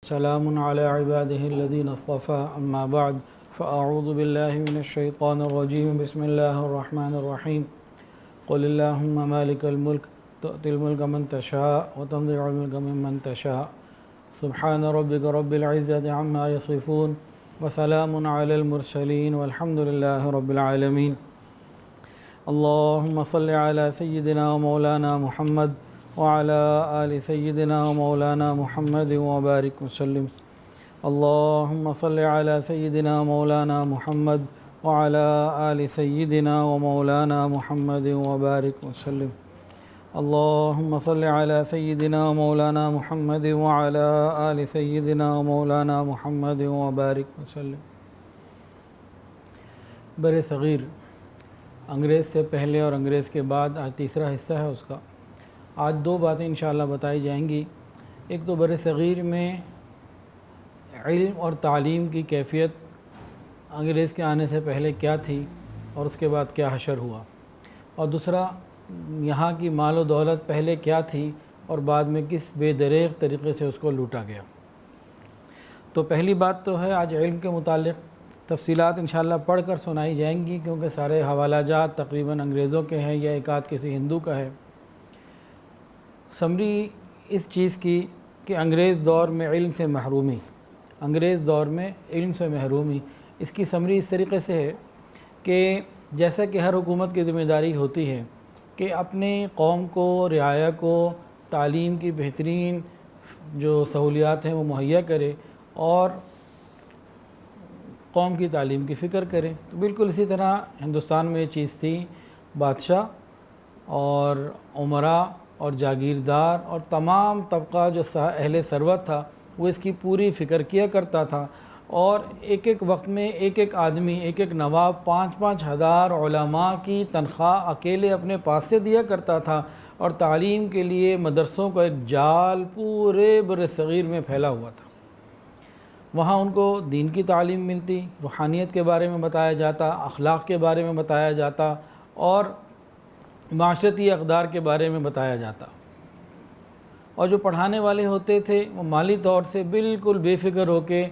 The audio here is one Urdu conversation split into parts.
سلام على عباده الذين اصطفى أما بعد فأعوذ بالله من الشيطان الرجيم بسم الله الرحمن الرحيم قل اللهم مالك الملك تؤتي الملك من تشاء وتنزع الملك ممن تشاء سبحان ربك رب العزة عما يصفون وسلام على المرسلين والحمد لله رب العالمين اللهم صل على سيدنا ومولانا محمد وعلى آل سيدنا ومولانا محمد وبارك وسلم اللهم صل على سيدنا ومولانا محمد وعلى آل سيدنا ومولانا محمد وبارك وسلم اللهم صل على سيدنا ومولانا محمد وعلى آل سيدنا ومولانا محمد وبارك وسلم۔ بر صغیر انگریز سے پہلے اور انگریز کے بعد آج تیسرا حصہ ہے اس کا۔ آج دو باتیں انشاءاللہ بتائی جائیں گی۔ ایک تو بر صغیر میں علم اور تعلیم کی کیفیت انگریز کے آنے سے پہلے کیا تھی اور اس کے بعد کیا حشر ہوا، اور دوسرا یہاں کی مال و دولت پہلے کیا تھی اور بعد میں کس بے دریغ طریقے سے اس کو لوٹا گیا۔ تو پہلی بات تو ہے آج علم کے متعلق تفصیلات انشاءاللہ پڑھ کر سنائی جائیں گی، کیونکہ سارے حوالہ جات تقریباً انگریزوں کے ہیں یا ایک آدھ کسی ہندو کا ہے۔ سمری اس چیز کی کہ انگریز دور میں علم سے محرومی، انگریز دور میں علم سے محرومی، اس کی سمری اس طریقے سے ہے کہ جیسا کہ ہر حکومت کی ذمہ داری ہوتی ہے کہ اپنے قوم کو، رعایا کو تعلیم کی بہترین جو سہولیات ہیں وہ مہیا کرے اور قوم کی تعلیم کی فکر کرے۔ تو بالکل اسی طرح ہندوستان میں یہ چیز تھی۔ بادشاہ اور عمراء اور جاگیردار اور تمام طبقہ جو اہل ثروت تھا وہ اس کی پوری فکر کیا کرتا تھا، اور ایک ایک وقت میں ایک ایک آدمی، ایک ایک نواب 5-5 ہزار علماء کی تنخواہ اکیلے اپنے پاس سے دیا کرتا تھا، اور تعلیم کے لیے مدرسوں کا ایک جال پورے بر صغیر میں پھیلا ہوا تھا۔ وہاں ان کو دین کی تعلیم ملتی، روحانیت کے بارے میں بتایا جاتا، اخلاق کے بارے میں بتایا جاتا اور معاشرتی اقدار کے بارے میں بتایا جاتا، اور جو پڑھانے والے ہوتے تھے وہ مالی طور سے بالکل بے فکر ہو کے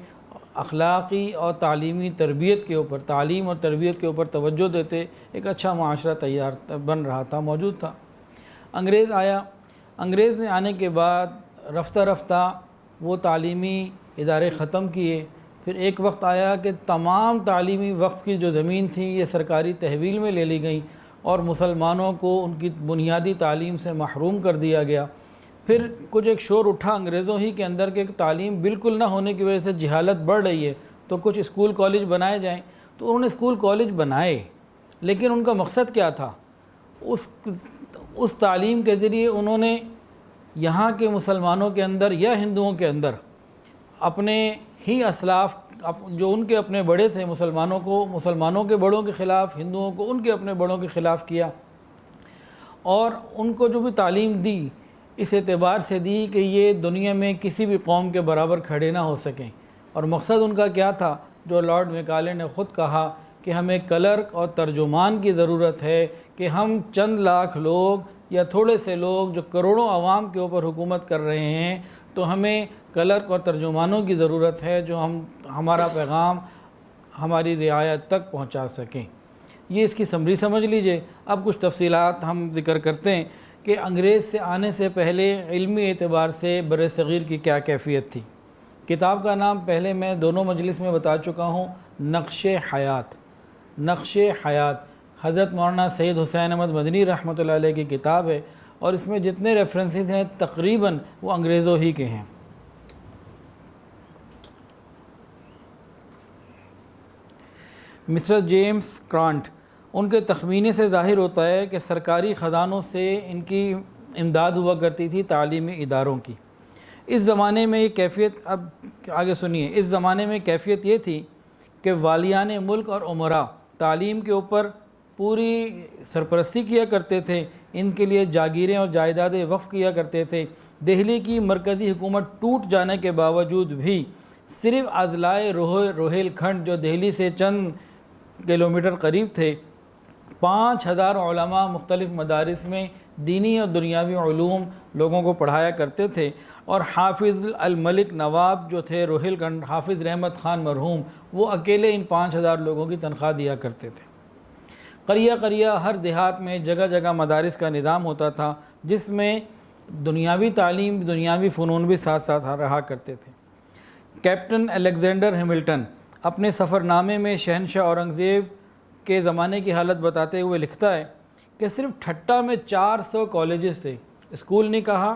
اخلاقی اور تعلیمی تربیت کے اوپر، تعلیم اور تربیت کے اوپر توجہ دیتے۔ ایک اچھا معاشرہ تیار بن رہا تھا، موجود تھا۔ انگریز آیا، انگریز نے آنے کے بعد رفتہ رفتہ وہ تعلیمی ادارے ختم کیے۔ پھر ایک وقت آیا کہ تمام تعلیمی وقف کی جو زمین تھی یہ سرکاری تحویل میں لے لی گئی، اور مسلمانوں کو ان کی بنیادی تعلیم سے محروم کر دیا گیا۔ پھر کچھ ایک شور اٹھا انگریزوں ہی کے اندر کہ تعلیم بالکل نہ ہونے کی وجہ سے جہالت بڑھ رہی ہے، تو کچھ اسکول کالج بنائے جائیں۔ تو انہوں نے اسکول کالج بنائے، لیکن ان کا مقصد کیا تھا؟ اس تعلیم کے ذریعے انہوں نے یہاں کے مسلمانوں کے اندر یا ہندوؤں کے اندر اپنے ہی اسلاف جو ان کے اپنے بڑے تھے، مسلمانوں کے بڑوں کے خلاف، ہندوؤں کو ان کے اپنے بڑوں کے خلاف کیا، اور ان کو جو بھی تعلیم دی اس اعتبار سے دی کہ یہ دنیا میں کسی بھی قوم کے برابر کھڑے نہ ہو سکیں۔ اور مقصد ان کا کیا تھا؟ جو لارڈ میکالے نے خود کہا کہ ہمیں کلرک اور ترجمان کی ضرورت ہے، کہ ہم چند لاکھ لوگ یا تھوڑے سے لوگ جو کروڑوں عوام کے اوپر حکومت کر رہے ہیں، تو ہمیں کلرک اور ترجمانوں کی ضرورت ہے جو ہمارا پیغام ہماری رعایت تک پہنچا سکیں۔ یہ اس کی سمری سمجھ لیجئے۔ اب کچھ تفصیلات ہم ذکر کرتے ہیں کہ انگریز سے آنے سے پہلے علمی اعتبار سے بر صغیر کی کیا کیفیت تھی۔ کتاب کا نام پہلے میں دونوں مجلس میں بتا چکا ہوں، نقش حیات۔ نقش حیات حضرت مولانا سید حسین احمد مدنی رحمۃ اللہ علیہ کی کتاب ہے، اور اس میں جتنے ریفرنسز ہیں تقریباً وہ انگریزوں ہی کے ہیں۔ مسٹر جیمز کرانٹ، ان کے تخمینے سے ظاہر ہوتا ہے کہ سرکاری خزانوں سے ان کی امداد ہوا کرتی تھی تعلیمی اداروں کی۔ اس زمانے میں یہ کیفیت، اب آگے سنیے، اس زمانے میں کیفیت یہ تھی کہ والیان ملک اور عمراء تعلیم کے اوپر پوری سرپرستی کیا کرتے تھے، ان کے لیے جاگیریں اور جائیدادیں وقف کیا کرتے تھے۔ دہلی کی مرکزی حکومت ٹوٹ جانے کے باوجود بھی صرف اضلاع روہیل کھنڈ جو دہلی سے چند کلومیٹر قریب تھے، 5000 علماء مختلف مدارس میں دینی اور دنیاوی علوم لوگوں کو پڑھایا کرتے تھے، اور حافظ الملک نواب جو تھے روہیل کنڈ، حافظ رحمت خان مرحوم، وہ اکیلے ان 5000 لوگوں کی تنخواہ دیا کرتے تھے۔ قریہ قریہ ہر دیہات میں جگہ جگہ مدارس کا نظام ہوتا تھا، جس میں دنیاوی تعلیم، دنیاوی فنون بھی ساتھ ساتھ رہا کرتے تھے۔ کیپٹن الیگزینڈر ہیملٹن اپنے سفر نامے میں شہنشاہ اورنگزیب کے زمانے کی حالت بتاتے ہوئے لکھتا ہے کہ صرف ٹھٹہ میں 400 کالجز تھے، اسکول نہیں کہا،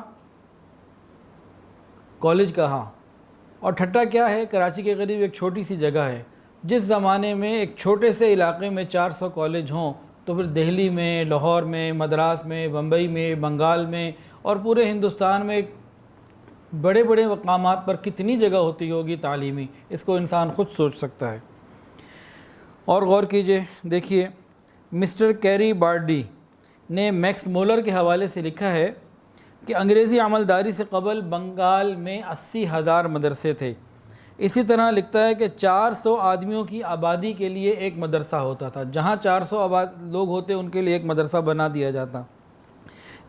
کالج کہا۔ اور ٹھٹہ کیا ہے؟ کراچی کے قریب ایک چھوٹی سی جگہ ہے۔ جس زمانے میں ایک چھوٹے سے علاقے میں 400 کالج ہوں، تو پھر دہلی میں، لاہور میں، مدراس میں، بمبئی میں، بنگال میں اور پورے ہندوستان میں بڑے بڑے مقامات پر کتنی جگہ ہوتی ہوگی تعلیمی، اس کو انسان خود سوچ سکتا ہے۔ اور غور کیجئے، دیکھیے مسٹر کیری بارڈی نے میکس مولر کے حوالے سے لکھا ہے کہ انگریزی عملداری سے قبل بنگال میں 80,000 مدرسے تھے۔ اسی طرح لکھتا ہے کہ 400 آدمیوں کی آبادی کے لیے ایک مدرسہ ہوتا تھا، جہاں 400 لوگ ہوتے ان کے لیے ایک مدرسہ بنا دیا جاتا۔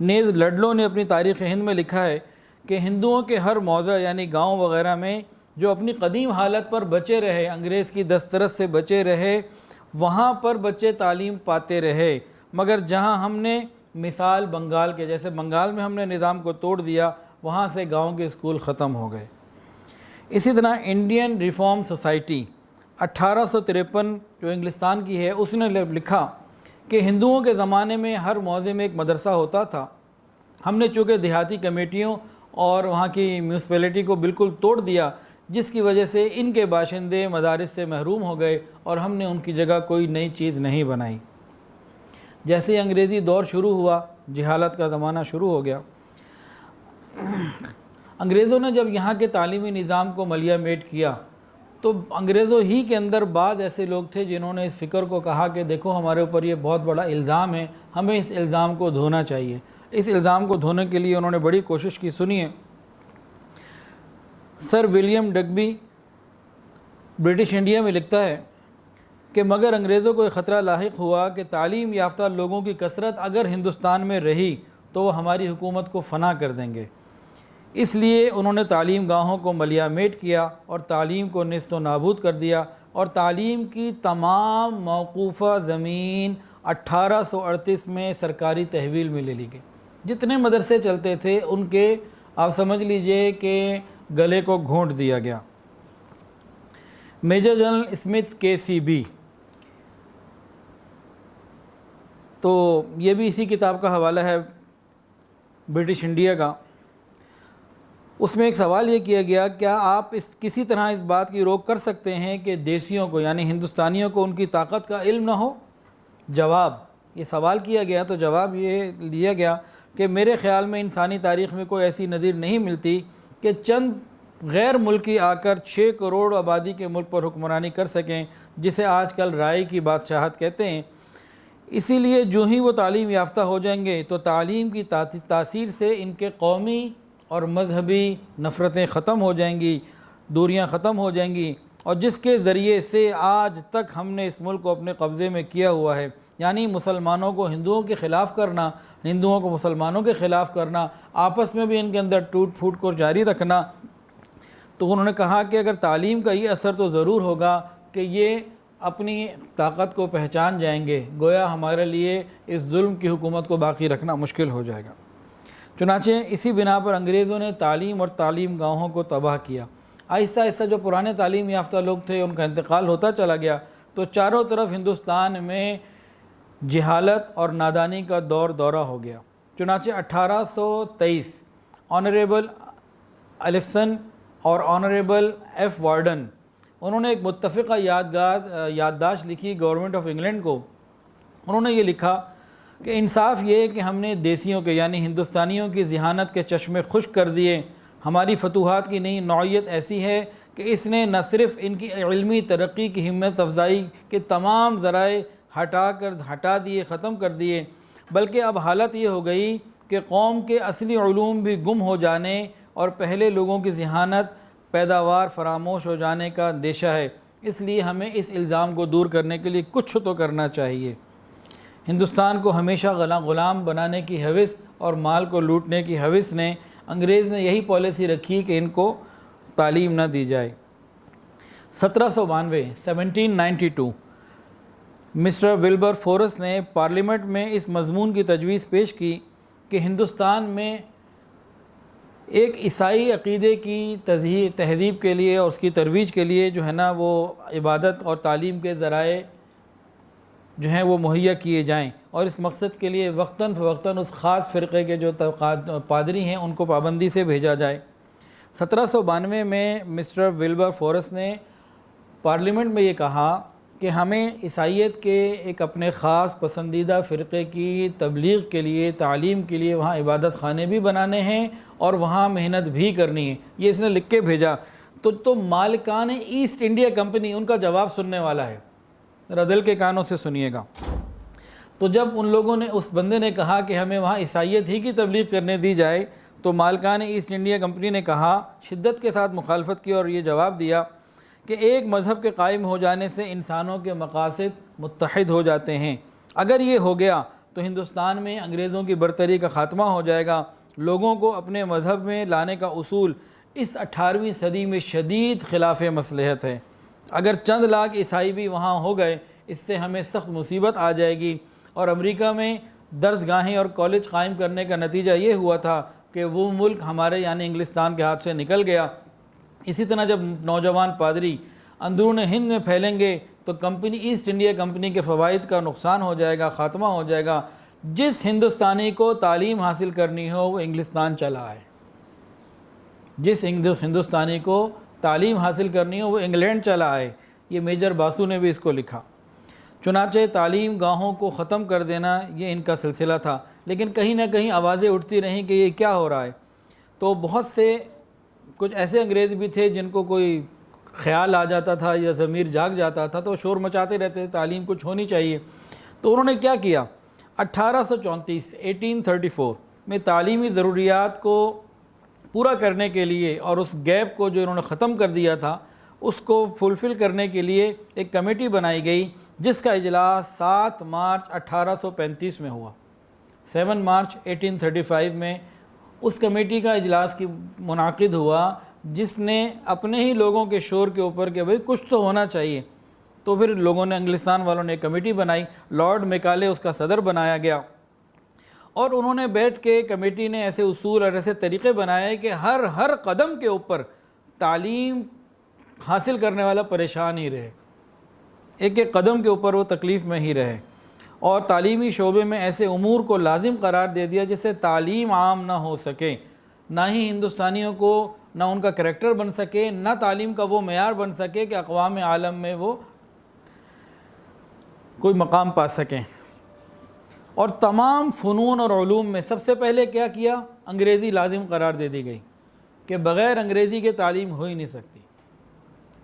نیز لڈلو نے اپنی تاریخ ہند میں لکھا ہے کہ ہندوؤں کے ہر موضع یعنی گاؤں وغیرہ میں جو اپنی قدیم حالت پر بچے رہے، انگریز کی دسترس سے بچے رہے، وہاں پر بچے تعلیم پاتے رہے، مگر جہاں ہم نے مثال بنگال کے، جیسے بنگال میں ہم نے نظام کو توڑ دیا، وہاں سے گاؤں کے اسکول ختم ہو گئے۔ اسی طرح انڈین ریفارم سوسائٹی 1853 جو انگلستان کی ہے، اس نے لکھا کہ ہندوؤں کے زمانے میں ہر موضع میں ایک مدرسہ ہوتا تھا، ہم نے چونکہ دیہاتی کمیٹیوں اور وہاں کی میونسپلٹی کو بالکل توڑ دیا، جس کی وجہ سے ان کے باشندے مدارس سے محروم ہو گئے اور ہم نے ان کی جگہ کوئی نئی چیز نہیں بنائی۔ جیسے انگریزی دور شروع ہوا، جہالت کا زمانہ شروع ہو گیا۔ انگریزوں نے جب یہاں کے تعلیمی نظام کو ملیہ میٹ کیا، تو انگریزوں ہی کے اندر بعض ایسے لوگ تھے جنہوں نے اس فکر کو کہا کہ دیکھو ہمارے اوپر یہ بہت بڑا الزام ہے، ہمیں اس الزام کو دھونا چاہیے۔ اس الزام کو دھونے کے لیے انہوں نے بڑی کوشش کی۔ سنیے، سر ولیم ڈگبی برٹش انڈیا میں لکھتا ہے کہ مگر انگریزوں کو ایک خطرہ لاحق ہوا کہ تعلیم یافتہ لوگوں کی کثرت اگر ہندوستان میں رہی تو وہ ہماری حکومت کو فنا کر دیں گے۔ اس لیے انہوں نے تعلیم گاہوں کو ملیہ میٹ کیا اور تعلیم کو نیست و نابود کر دیا، اور تعلیم کی تمام موقوفہ زمین 1838 میں سرکاری تحویل میں لے لی گئی۔ جتنے مدرسے چلتے تھے ان کے آپ سمجھ لیجئے کہ گلے کو گھونٹ دیا گیا۔ میجر جنرل اسمتھ KCB، تو یہ بھی اسی کتاب کا حوالہ ہے برٹش انڈیا کا۔ اس میں ایک سوال یہ کیا گیا، کیا آپ کسی طرح اس بات کی روک کر سکتے ہیں کہ دیسیوں کو یعنی ہندوستانیوں کو ان کی طاقت کا علم نہ ہو؟ جواب، یہ سوال کیا گیا تو جواب یہ دیا گیا کہ میرے خیال میں انسانی تاریخ میں کوئی ایسی نظیر نہیں ملتی کہ چند غیر ملکی آ کر 6 کروڑ آبادی کے ملک پر حکمرانی کر سکیں، جسے آج کل رائے کی بادشاہت کہتے ہیں۔ اسی لیے جو ہی وہ تعلیم یافتہ ہو جائیں گے تو تعلیم کی تاثیر سے ان کے قومی اور مذہبی نفرتیں ختم ہو جائیں گی، دوریاں ختم ہو جائیں گی، اور جس کے ذریعے سے آج تک ہم نے اس ملک کو اپنے قبضے میں کیا ہوا ہے، یعنی مسلمانوں کو ہندوؤں کے خلاف کرنا، ہندوؤں کو مسلمانوں کے خلاف کرنا، آپس میں بھی ان کے اندر ٹوٹ پھوٹ کو جاری رکھنا۔ تو انہوں نے کہا کہ اگر تعلیم کا یہ اثر تو ضرور ہوگا کہ یہ اپنی طاقت کو پہچان جائیں گے، گویا ہمارے لیے اس ظلم کی حکومت کو باقی رکھنا مشکل ہو جائے گا۔ چنانچہ اسی بنا پر انگریزوں نے تعلیم اور تعلیم گاہوں کو تباہ کیا۔ آہستہ آہستہ جو پرانے تعلیم یافتہ لوگ تھے ان کا انتقال ہوتا چلا گیا، تو چاروں طرف ہندوستان میں جہالت اور نادانی کا دورہ ہو گیا۔ چنانچہ 1823 آنریبل الیفسن اور آنریبل ایف وارڈن انہوں نے ایک متفقہ یادداشت لکھی گورنمنٹ آف انگلینڈ کو۔ انہوں نے یہ لکھا کہ انصاف یہ ہے کہ ہم نے دیسیوں کے یعنی ہندوستانیوں کی ذہانت کے چشمے خشک کر دیے۔ ہماری فتوحات کی نئی نوعیت ایسی ہے کہ اس نے نہ صرف ان کی علمی ترقی کی ہمت افزائی کے تمام ذرائع ہٹا دیے، ختم کر دیے، بلکہ اب حالت یہ ہو گئی کہ قوم کے اصلی علوم بھی گم ہو جانے اور پہلے لوگوں کی ذہانت پیداوار فراموش ہو جانے کا اندیشہ ہے۔ اس لیے ہمیں اس الزام کو دور کرنے کے لیے کچھ تو کرنا چاہیے۔ ہندوستان کو ہمیشہ غلام بنانے کی ہوس اور مال کو لوٹنے کی ہوس نے انگریز نے یہی پالیسی رکھی کہ ان کو تعلیم نہ دی جائے۔ 1792 مسٹر ولبر فورس نے پارلیمنٹ میں اس مضمون کی تجویز پیش کی کہ ہندوستان میں ایک عیسائی عقیدے کی تہذیب کے لیے اور اس کی ترویج کے لیے جو ہے نا وہ عبادت اور تعلیم کے ذرائع جو ہیں وہ مہیا کیے جائیں، اور اس مقصد کے لیے وقتاً فوقتاً اس خاص فرقے کے جو پادری ہیں ان کو پابندی سے بھیجا جائے۔ 1792 میں مسٹر ولبر فورس نے پارلیمنٹ میں یہ کہا کہ ہمیں عیسائیت کے ایک اپنے خاص پسندیدہ فرقے کی تبلیغ کے لیے، تعلیم کے لیے وہاں عبادت خانے بھی بنانے ہیں اور وہاں محنت بھی کرنی ہے۔ یہ اس نے لکھ کے بھیجا۔ تو مالکان ایسٹ انڈیا کمپنی ان کا جواب سننے والا ہے، ذرا دل کے کانوں سے سنیے گا۔ تو جب ان لوگوں نے، اس بندے نے کہا کہ ہمیں وہاں عیسائیت ہی کی تبلیغ کرنے دی جائے، تو مالکان ایسٹ انڈیا کمپنی نے کہا، شدت کے ساتھ مخالفت کی اور یہ جواب دیا کہ ایک مذہب کے قائم ہو جانے سے انسانوں کے مقاصد متحد ہو جاتے ہیں۔ اگر یہ ہو گیا تو ہندوستان میں انگریزوں کی برتری کا خاتمہ ہو جائے گا۔ لوگوں کو اپنے مذہب میں لانے کا اصول اس 18ویں صدی میں شدید خلاف مصلحت ہے۔ اگر چند لاکھ عیسائی بھی وہاں ہو گئے، اس سے ہمیں سخت مصیبت آ جائے گی۔ اور امریکہ میں درس گاہیں اور کالج قائم کرنے کا نتیجہ یہ ہوا تھا کہ وہ ملک ہمارے یعنی انگلستان کے ہاتھ سے نکل گیا۔ اسی طرح جب نوجوان پادری اندرون ہند میں پھیلیں گے تو کمپنی ایسٹ انڈیا کمپنی کے فوائد کا نقصان ہو جائے گا، خاتمہ ہو جائے گا۔ جس ہندوستانی کو تعلیم حاصل کرنی ہو وہ انگلستان چلا آئے، جس ہندوستانی کو تعلیم حاصل کرنی ہو وہ انگلینڈ چلا آئے۔ یہ میجر باسو نے بھی اس کو لکھا۔ چنانچہ تعلیم گاہوں کو ختم کر دینا یہ ان کا سلسلہ تھا، لیکن کہیں نہ کہیں آوازیں اٹھتی رہیں کہ یہ کیا ہو رہا ہے۔ تو بہت سے کچھ ایسے انگریز بھی تھے جن کو کوئی خیال آ جاتا تھا یا ضمیر جاگ جاتا تھا تو شور مچاتے رہتے، تعلیم کچھ ہونی چاہیے۔ تو انہوں نے کیا کیا، 1834 میں تعلیمی ضروریات کو پورا کرنے کے لیے اور اس گیپ کو جو انہوں نے ختم کر دیا تھا اس کو فلفل کرنے کے لیے ایک کمیٹی بنائی گئی، جس کا اجلاس 7 مارچ 1835 میں ہوا۔ 7 مارچ 1835 میں اس کمیٹی کا اجلاس کی منعقد ہوا، جس نے اپنے ہی لوگوں کے شور کے اوپر کہ بھئی کچھ تو ہونا چاہیے، تو پھر لوگوں نے، انگلستان والوں نے ایک کمیٹی بنائی، لارڈ میکالے اس کا صدر بنایا گیا، اور انہوں نے بیٹھ کے کمیٹی نے ایسے اصول اور ایسے طریقے بنائے کہ ہر قدم کے اوپر تعلیم حاصل کرنے والا پریشان ہی رہے، ایک ایک قدم کے اوپر وہ تکلیف میں ہی رہے، اور تعلیمی شعبے میں ایسے امور کو لازم قرار دے دیا جس سے تعلیم عام نہ ہو سکے، نہ ہی ہندوستانیوں کو نہ ان کا کریکٹر بن سکے، نہ تعلیم کا وہ معیار بن سکے کہ اقوام عالم میں وہ کوئی مقام پا سکیں۔ اور تمام فنون اور علوم میں سب سے پہلے کیا کیا، انگریزی لازم قرار دے دی گئی کہ بغیر انگریزی کے تعلیم ہو ہی نہیں سکتی۔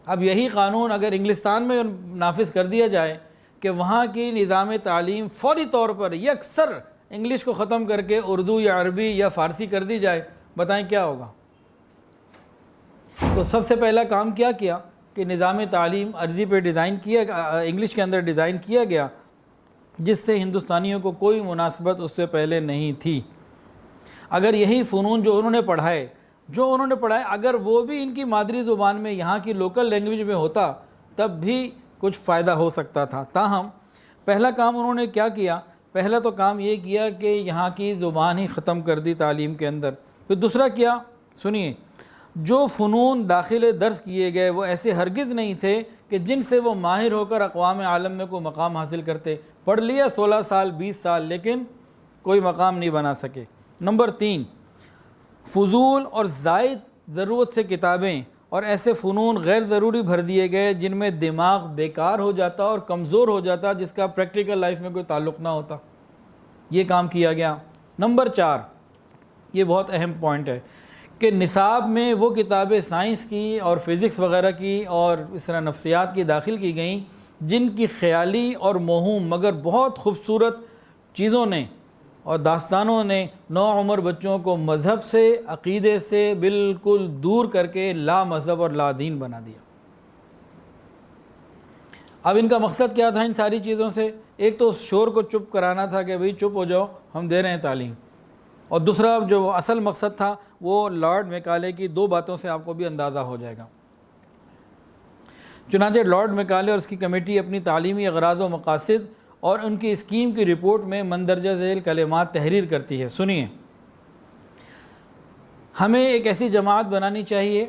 اب یہی قانون اگر انگلستان میں نافذ کر دیا جائے کہ وہاں کی نظام تعلیم فوری طور پر یکسر انگلش کو ختم کر کے اردو یا عربی یا فارسی کر دی جائے، بتائیں کیا ہوگا۔ تو سب سے پہلا کام کیا کہ نظام تعلیم عرضی پہ ڈیزائن کیا، انگلش کے اندر ڈیزائن کیا گیا، جس سے ہندوستانیوں کو کوئی مناسبت اس سے پہلے نہیں تھی۔ اگر یہی فنون جو انہوں نے پڑھائے اگر وہ بھی ان کی مادری زبان میں، یہاں کی لوکل لینگویج میں ہوتا، تب بھی کچھ فائدہ ہو سکتا تھا۔ تاہم پہلا کام انہوں نے کیا کیا، پہلا تو کام یہ کیا کہ یہاں کی زبان ہی ختم کر دی تعلیم کے اندر۔ پھر دوسرا کیا، سنیے، جو فنون داخل درس کیے گئے وہ ایسے ہرگز نہیں تھے کہ جن سے وہ ماہر ہو کر اقوام عالم میں کوئی مقام حاصل کرتے۔ پڑھ لیا 16 سال 20 سال لیکن کوئی مقام نہیں بنا سکے۔ نمبر 3، فضول اور زائد ضرورت سے کتابیں اور ایسے فنون غیر ضروری بھر دیے گئے جن میں دماغ بیکار ہو جاتا اور کمزور ہو جاتا، جس کا پریکٹیکل لائف میں کوئی تعلق نہ ہوتا۔ یہ کام کیا گیا۔ نمبر 4، یہ بہت اہم پوائنٹ ہے کہ نصاب میں وہ کتابیں سائنس کی اور فزکس وغیرہ کی اور اس طرح نفسیات کی داخل کی گئیں جن کی خیالی اور موہوم مگر بہت خوبصورت چیزوں نے اور داستانوں نے نوعمر بچوں کو مذہب سے، عقیدے سے بالکل دور کر کے لا مذہب اور لا دین بنا دیا۔ اب ان کا مقصد کیا تھا ان ساری چیزوں سے؟ ایک تو شور کو چپ کرانا تھا کہ بھئی چپ ہو جاؤ، ہم دے رہے ہیں تعلیم، اور دوسرا جو اصل مقصد تھا وہ لارڈ میکالے کی 2 باتوں سے آپ کو بھی اندازہ ہو جائے گا۔ چنانچہ لارڈ میکالے اور اس کی کمیٹی اپنی تعلیمی اغراض و مقاصد اور ان کی اسکیم کی رپورٹ میں مندرجہ ذیل کلمات تحریر کرتی ہے۔ سنیے، ہمیں ایک ایسی جماعت بنانی چاہیے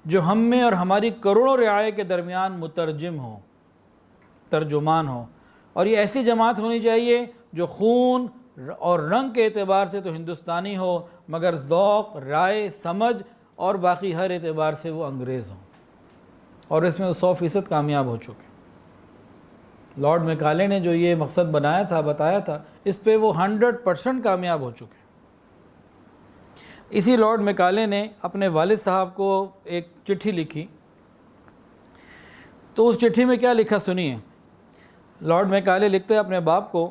جو ہم میں اور ہماری کروڑوں رعایا کے درمیان مترجم ہو، ترجمان ہو، اور یہ ایسی جماعت ہونی چاہیے جو خون اور رنگ کے اعتبار سے تو ہندوستانی ہو مگر ذوق، رائے، سمجھ اور باقی ہر اعتبار سے وہ انگریز ہوں، اور اس میں وہ 100% کامیاب ہو چکے۔ لارڈ میکالے نے جو یہ مقصد بنایا تھا، بتایا تھا، اس پہ وہ 100% کامیاب ہو چکے۔ اسی لارڈ میکالے نے اپنے والد صاحب کو ایک چٹھی لکھی، تو اس چٹھی میں کیا لکھا سنیے۔ لارڈ میکالے لکھتے ہیں اپنے باپ کو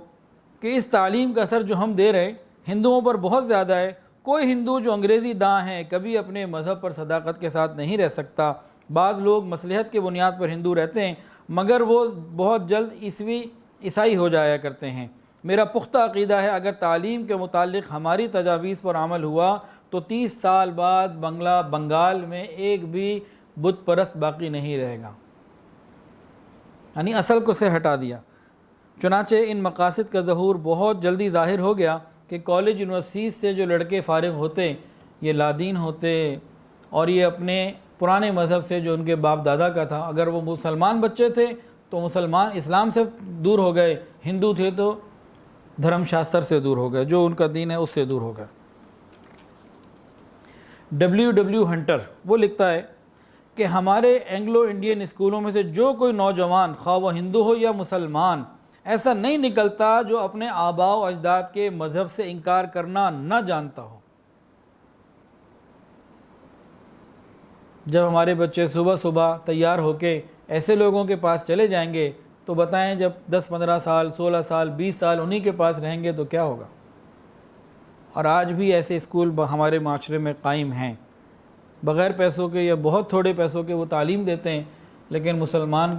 کہ اس تعلیم کا اثر جو ہم دے رہے ہیں ہندوؤں پر بہت زیادہ ہے۔ کوئی ہندو جو انگریزی داں ہے کبھی اپنے مذہب پر صداقت کے ساتھ نہیں رہ سکتا۔ بعض لوگ مصلحت کی بنیاد پر ہندو رہتے ہیں مگر وہ بہت جلد عیسائی ہو جایا کرتے ہیں۔ میرا پختہ عقیدہ ہے اگر تعلیم کے متعلق ہماری تجاویز پر عمل ہوا تو 30 سال بعد بنگال میں ایک بھی بت پرست باقی نہیں رہے گا، یعنی اصل کو سے ہٹا دیا۔ چنانچہ ان مقاصد کا ظہور بہت جلدی ظاہر ہو گیا کہ کالج یونیورسٹیز سے جو لڑکے فارغ ہوتے یہ لادین ہوتے، اور یہ اپنے پرانے مذہب سے جو ان کے باپ دادا کا تھا، اگر وہ مسلمان بچے تھے تو مسلمان اسلام سے دور ہو گئے، ہندو تھے تو دھرم شاستر سے دور ہو گئے، جو ان کا دین ہے اس سے دور ہو گئے۔ ڈبلیو ہنٹر وہ لکھتا ہے کہ ہمارے اینگلو انڈین اسکولوں میں سے جو کوئی نوجوان خواہ وہ ہندو ہو یا مسلمان ایسا نہیں نکلتا جو اپنے آباء و اجداد کے مذہب سے انکار کرنا نہ جانتا ہو۔ جب ہمارے بچے صبح صبح تیار ہو کے ایسے لوگوں کے پاس چلے جائیں گے تو بتائیں جب 10-15 سال 16 سال 20 سال انہی کے پاس رہیں گے تو کیا ہوگا۔ اور آج بھی ایسے اسکول ہمارے معاشرے میں قائم ہیں، بغیر پیسوں کے یا بہت تھوڑے پیسوں کے وہ تعلیم دیتے ہیں لیکن مسلمان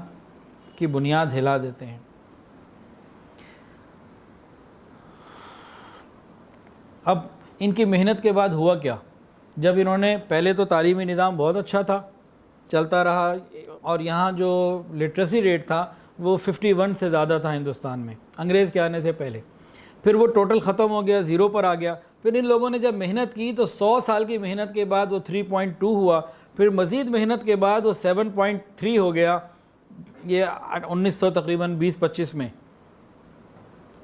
کی بنیاد ہلا دیتے ہیں۔ اب ان کی محنت کے بعد ہوا کیا؟ جب انہوں نے پہلے تو تعلیمی نظام بہت اچھا تھا، چلتا رہا، اور یہاں جو لٹریسی ریٹ تھا وہ 51 سے زیادہ تھا ہندوستان میں انگریز کے آنے سے پہلے، پھر وہ ٹوٹل ختم ہو گیا، 0 پر آ گیا۔ پھر ان لوگوں نے جب محنت کی تو 100 سال کی محنت کے بعد وہ 3.2 ہوا، پھر مزید محنت کے بعد وہ 7.3 ہو گیا، یہ 1900 تقریباً 20-25 میں۔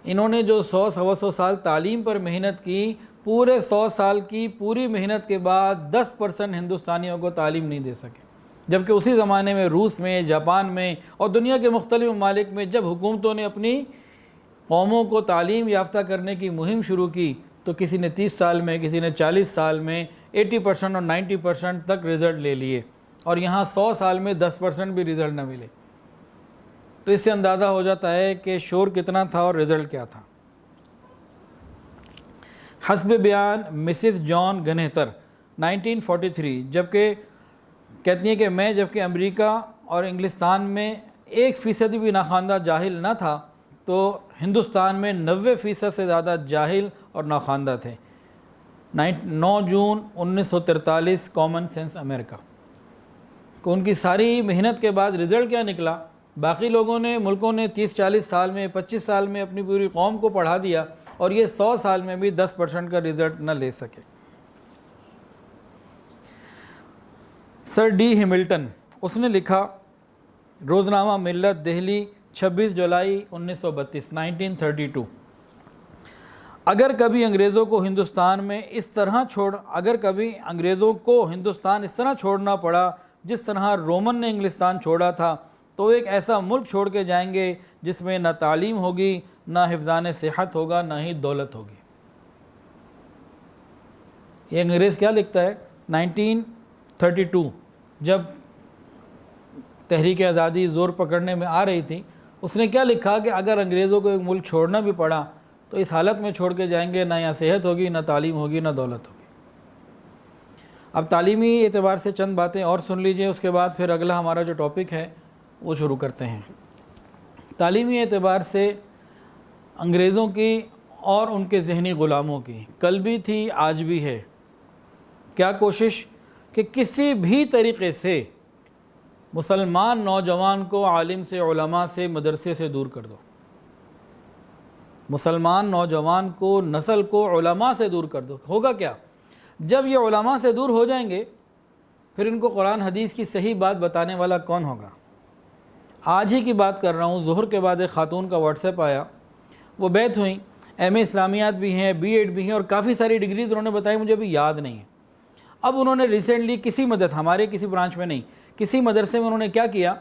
انہوں نے جو 100-125 سال تعلیم پر محنت کی، پورے 100 سال کی پوری محنت کے بعد 10% ہندوستانیوں کو تعلیم نہیں دے سکے، جبکہ اسی زمانے میں روس میں، جاپان میں اور دنیا کے مختلف ممالک میں جب حکومتوں نے اپنی قوموں کو تعلیم یافتہ کرنے کی مہم شروع کی تو کسی نے 30 سال میں، کسی نے 40 سال میں 80% اور 90% تک رزلٹ لے لیے، اور یہاں 100 سال میں 10% بھی رزلٹ نہ ملے۔ تو اس سے اندازہ ہو جاتا ہے کہ شور کتنا تھا اور رزلٹ کیا تھا۔ حسب بیان مسز جان گنہتر 1943 جبکہ کہتی ہیں کہ جبکہ امریکہ اور انگلستان میں 1% بھی ناخواندہ جاہل نہ تھا تو ہندوستان میں 90% سے زیادہ جاہل اور ناخواندہ تھے۔ 9 جون 1943 کامن سینس امریکہ کو ان کی ساری محنت کے بعد رزلٹ کیا نکلا؟ باقی لوگوں نے، ملکوں نے 30-40 سال میں، 25 سال میں اپنی پوری قوم کو پڑھا دیا، اور یہ 100 سال میں بھی 10% کا رزلٹ نہ لے سکے۔ سر ڈی ہیملٹن اس نے لکھا، روزنامہ ملت، دہلی، 26 جولائی 1932 اگر کبھی انگریزوں کو ہندوستان اس طرح چھوڑنا پڑا جس طرح رومن نے انگلستان چھوڑا تھا تو ایک ایسا ملک چھوڑ کے جائیں گے جس میں نہ تعلیم ہوگی، نہ حفظان صحت ہوگا، نہ ہی دولت ہوگی۔ یہ انگریز کیا لکھتا ہے 1932 جب تحریک آزادی زور پکڑنے میں آ رہی تھی، اس نے کیا لکھا کہ اگر انگریزوں کو ایک ملک چھوڑنا بھی پڑا تو اس حالت میں چھوڑ کے جائیں گے، نہ یہاں صحت ہوگی، نہ تعلیم ہوگی، نہ دولت ہوگی۔ اب تعلیمی اعتبار سے چند باتیں اور سن لیجئے، اس کے بعد پھر اگلا ہمارا جو ٹاپک ہے وہ شروع کرتے ہیں۔ تعلیمی اعتبار سے انگریزوں کی اور ان کے ذہنی غلاموں کی کل بھی تھی آج بھی ہے. کیا کوشش کہ کسی بھی طریقے سے مسلمان نوجوان کو عالم سے، علماء سے، مدرسے سے دور کر دو. مسلمان نوجوان کو، نسل کو علماء سے دور کر دو. ہوگا کیا؟ جب یہ علماء سے دور ہو جائیں گے پھر ان کو قرآن حدیث کی صحیح بات بتانے والا کون ہوگا؟ آج ہی کی بات کر رہا ہوں، ظہر کے بعد ایک خاتون کا واٹس ایپ آیا، وہ بیت ہوئیں، ایم اے اسلامیات بھی ہیں، بی ایڈ بھی ہیں، اور کافی ساری ڈگریز انہوں نے بتائی، مجھے ابھی یاد نہیں ہے. اب انہوں نے ریسنٹلی کسی مدرسے، ہمارے کسی برانچ میں نہیں، کسی مدرسے میں انہوں نے کیا کیا،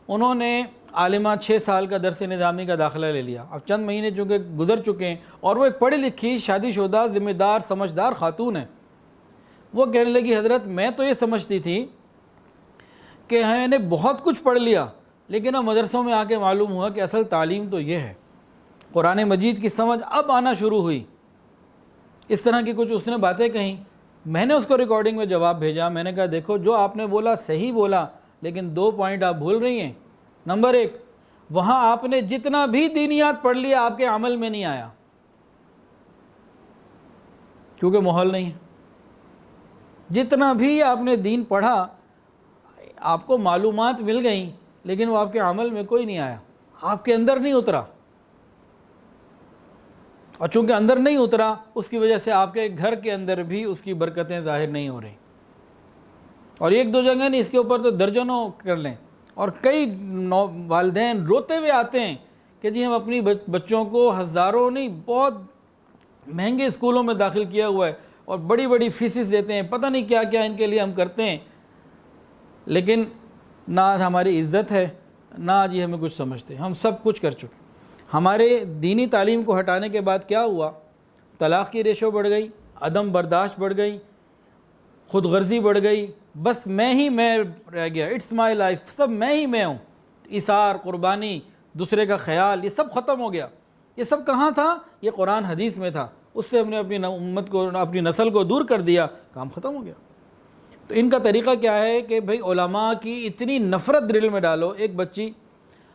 انہوں نے عالمہ 6 سال کا درس نظامی کا داخلہ لے لیا. اب چند مہینے چونکہ گزر چکے ہیں اور وہ ایک پڑھی لکھی، شادی شدہ، ذمہ دار، سمجھدار خاتون ہے. وہ کہنے لگی حضرت میں تو یہ سمجھتی تھی کہ میں نے بہت کچھ پڑھ لیا، لیکن اب مدرسوں میں آ کے معلوم ہوا کہ اصل تعلیم تو یہ ہے. قرآن مجید کی سمجھ اب آنا شروع ہوئی. اس طرح کی کچھ اس نے باتیں کہیں. میں نے اس کو ریکارڈنگ میں جواب بھیجا. میں نے کہا دیکھو جو آپ نے بولا صحیح بولا، لیکن 2 پوائنٹ آپ بھول رہی ہیں. نمبر 1، وہاں آپ نے جتنا بھی دینیات پڑھ لیا آپ کے عمل میں نہیں آیا، کیونکہ ماحول نہیں ہے. جتنا بھی آپ نے دین پڑھا آپ کو معلومات مل گئیں، لیکن وہ آپ کے عمل میں کوئی نہیں آیا، آپ کے اندر نہیں اترا. اور چونکہ اندر نہیں اترا اس کی وجہ سے آپ کے گھر کے اندر بھی اس کی برکتیں ظاہر نہیں ہو رہی. اور 1-2 جگہ نہیں، اس کے اوپر تو درجنوں کر لیں. اور کئی والدین روتے ہوئے آتے ہیں کہ جی ہم اپنی بچوں کو ہزاروں نہیں بہت مہنگے اسکولوں میں داخل کیا ہوا ہے اور بڑی بڑی فیسز دیتے ہیں، پتہ نہیں کیا کیا ان کے لیے ہم کرتے ہیں، لیکن نہ ہماری عزت ہے نہ جی ہمیں کچھ سمجھتے. ہم سب کچھ کر چکے. ہمارے دینی تعلیم کو ہٹانے کے بعد کیا ہوا؟ طلاق کی ریشو بڑھ گئی، عدم برداشت بڑھ گئی، خود غرضی بڑھ گئی. بس میں ہی میں رہ گیا، اٹس مائی لائف، سب میں ہی میں ہوں. ایثار، قربانی، دوسرے کا خیال، یہ سب ختم ہو گیا. یہ سب کہاں تھا؟ یہ قرآن حدیث میں تھا. اس سے ہم نے اپنی امت کو، اپنی نسل کو دور کر دیا، کام ختم ہو گیا. تو ان کا طریقہ کیا ہے کہ بھئی علماء کی اتنی نفرت دل میں ڈالو. ایک بچی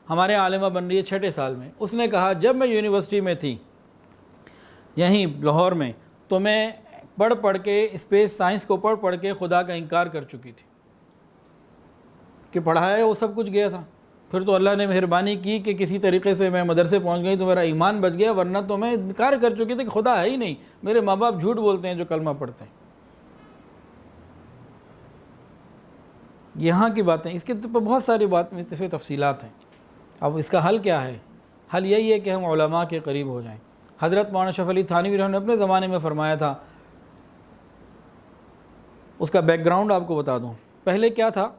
ہمارے عالمہ بن رہی ہے 6 سال میں، اس نے کہا جب میں یونیورسٹی میں تھی یہیں لاہور میں تو میں پڑھ کے اسپیس سائنس کو پڑھ کے خدا کا انکار کر چکی تھی کہ پڑھایا وہ سب کچھ گیا تھا. پھر تو اللہ نے مہربانی کی کہ کسی طریقے سے میں مدرسے پہنچ گئی تو میرا ایمان بچ گیا، ورنہ تو میں انکار کر چکی تھی کہ خدا ہے ہی نہیں. میرے ماں باپ جھوٹ بولتے ہیں جو کلمہ پڑھتے ہیں. یہاں کی باتیں، اس کے بہت ساری مختلف تفصیلات ہیں. اب اس کا حل کیا ہے؟ حل یہی ہے کہ ہم علماء کے قریب ہو جائیں. حضرت مولانا اشرف علی تھانوی رحمہ نے اپنے زمانے میں فرمایا تھا. اس کا بیک گراؤنڈ آپ کو بتا دوں. پہلے کیا تھا؟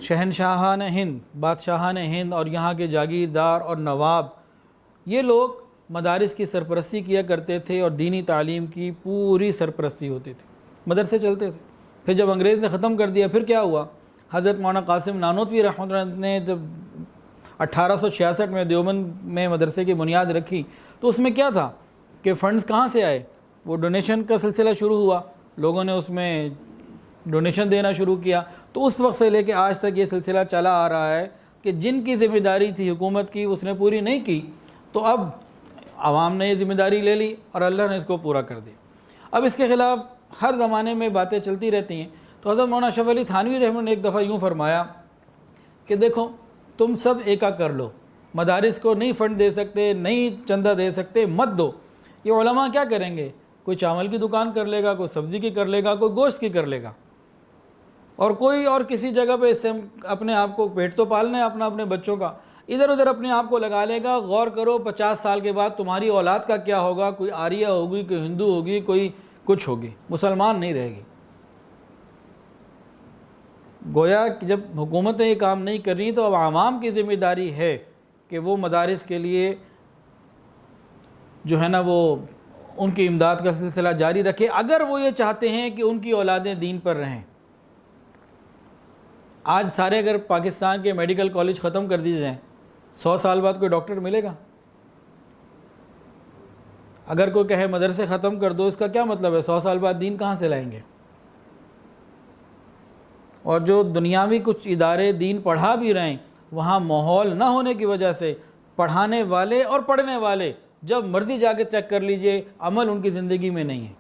شہنشاہان ہند، بادشاہان ہند اور یہاں کے جاگیردار اور نواب، یہ لوگ مدارس کی سرپرستی کیا کرتے تھے اور دینی تعلیم کی پوری سرپرستی ہوتی تھی، مدرسے چلتے تھے. پھر جب انگریز نے ختم کر دیا پھر کیا ہوا؟ حضرت مولانا قاسم نانوتوی رحمۃ اللہ نے جب 1866 میں دیوبند میں مدرسے کی بنیاد رکھی تو اس میں کیا تھا کہ فنڈز کہاں سے آئے؟ وہ ڈونیشن کا سلسلہ شروع ہوا، لوگوں نے اس میں ڈونیشن دینا شروع کیا. تو اس وقت سے لے کے آج تک یہ سلسلہ چلا آ رہا ہے کہ جن کی ذمہ داری تھی حکومت کی اس نے پوری نہیں کی، تو اب عوام نے یہ ذمہ داری لے لی اور اللہ نے اس کو پورا کر دیا. اب اس کے خلاف ہر زمانے میں باتیں چلتی رہتی ہیں. تو حضرت مولانا اشرف علی تھانوی رحمہ نے ایک دفعہ یوں فرمایا کہ دیکھو تم سب ایکا کر لو، مدارس کو نہیں فنڈ دے سکتے، نہیں چندہ دے سکتے، مت دو. یہ علماء کیا کریں گے؟ کوئی چاول کی دکان کر لے گا، کوئی سبزی کی کر لے گا، کوئی گوشت کی کر لے گا، اور کوئی اور کسی جگہ پہ اس سے اپنے آپ کو پیٹ تو پالنا ہے اپنا، اپنے بچوں کا، ادھر ادھر اپنے آپ کو لگا لے گا. غور کرو 50 سال کے بعد تمہاری اولاد کا کیا ہوگا؟ کوئی آریہ ہوگی، کوئی ہندو ہوگی، کوئی کچھ ہوگی، مسلمان نہیں رہے گی. گویا کہ جب حکومتیں یہ کام نہیں کر رہی تو اب عوام کی ذمہ داری ہے کہ وہ مدارس کے لیے جو ہے نا وہ ان کی امداد کا سلسلہ جاری رکھے، اگر وہ یہ چاہتے ہیں کہ ان کی اولادیں دین پر رہیں. آج سارے اگر پاکستان کے میڈیکل کالج ختم کر دیے جائیں، 100 سال بعد کوئی ڈاکٹر ملے گا؟ اگر کوئی کہے مدرسے ختم کر دو، اس کا کیا مطلب ہے؟ 100 سال بعد دین کہاں سے لائیں گے؟ اور جو دنیاوی کچھ ادارے دین پڑھا بھی رہے ہیں، وہاں ماحول نہ ہونے کی وجہ سے پڑھانے والے اور پڑھنے والے جب مرضی جا کے چیک کر لیجئے، عمل ان کی زندگی میں نہیں ہے۔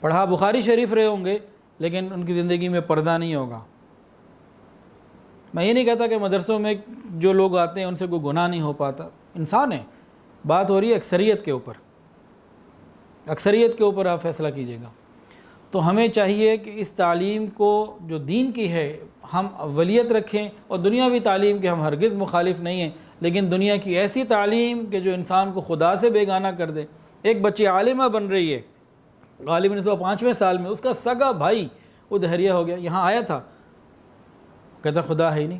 پڑھا بخاری شریف رہے ہوں گے لیکن ان کی زندگی میں پردہ نہیں ہوگا۔ میں یہ نہیں کہتا کہ مدرسوں میں جو لوگ آتے ہیں ان سے کوئی گناہ نہیں ہو پاتا، انسان ہے، بات ہو رہی ہے اکثریت کے اوپر، اکثریت کے اوپر آپ فیصلہ کیجیے گا۔ تو ہمیں چاہیے کہ اس تعلیم کو جو دین کی ہے ہم اولیت رکھیں، اور دنیاوی تعلیم کے ہم ہرگز مخالف نہیں ہیں، لیکن دنیا کی ایسی تعلیم کہ جو انسان کو خدا سے بیگانہ کر دے۔ ایک بچی عالمہ بن رہی ہے، غالباً اس 5ویں سال میں، اس کا سگا بھائی وہ دہریہ ہو گیا، یہاں آیا تھا، کہتا خدا ہے ہی نہیں،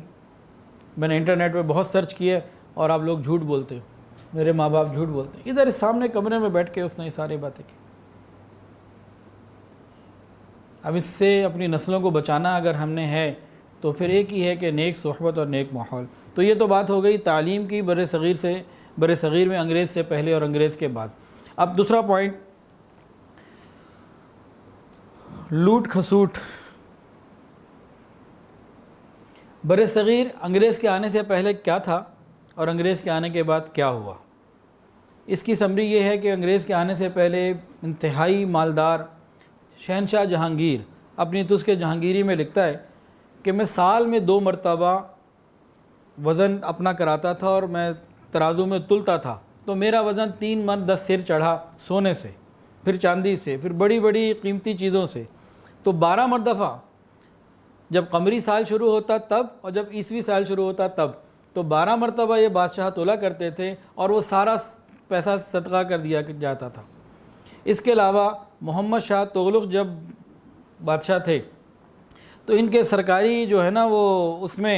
میں نے انٹرنیٹ پہ بہت سرچ کیا اور آپ لوگ جھوٹ بولتے ہو، میرے ماں باپ جھوٹ بولتے ہیں۔ ادھر اس سامنے کمرے میں بیٹھ کے اس نے یہ ساری باتیں کی۔ اب اس سے اپنی نسلوں کو بچانا اگر ہم نے ہے تو پھر ایک ہی ہے کہ نیک صحبت اور نیک ماحول۔ تو یہ تو بات ہو گئی تعلیم کی بر صغیر میں انگریز سے پہلے اور انگریز کے بعد۔ اب دوسرا پوائنٹ، لوٹ کھسوٹ۔ بر صغیر انگریز کے آنے سے پہلے کیا تھا اور انگریز کے آنے کے بعد کیا ہوا؟ اس کی سمری یہ ہے کہ انگریز کے آنے سے پہلے انتہائی مالدار شہنشاہ جہانگیر اپنی تذکرہ جہانگیری میں لکھتا ہے کہ میں سال میں 2 مرتبہ وزن اپنا کراتا تھا اور میں ترازو میں تلتا تھا، تو میرا وزن 3 من 10 سیر چڑھا، سونے سے، پھر چاندی سے، پھر بڑی بڑی قیمتی چیزوں سے۔ تو 12 مرتبہ جب قمری سال شروع ہوتا تب اور جب عیسوی سال شروع ہوتا تب، تو 12 مرتبہ یہ بادشاہ تولا کرتے تھے اور وہ سارا پیسہ صدقہ کر دیا جاتا تھا۔ اس کے علاوہ محمد شاہ تغلق جب بادشاہ تھے تو ان کے سرکاری جو ہے نا وہ اس میں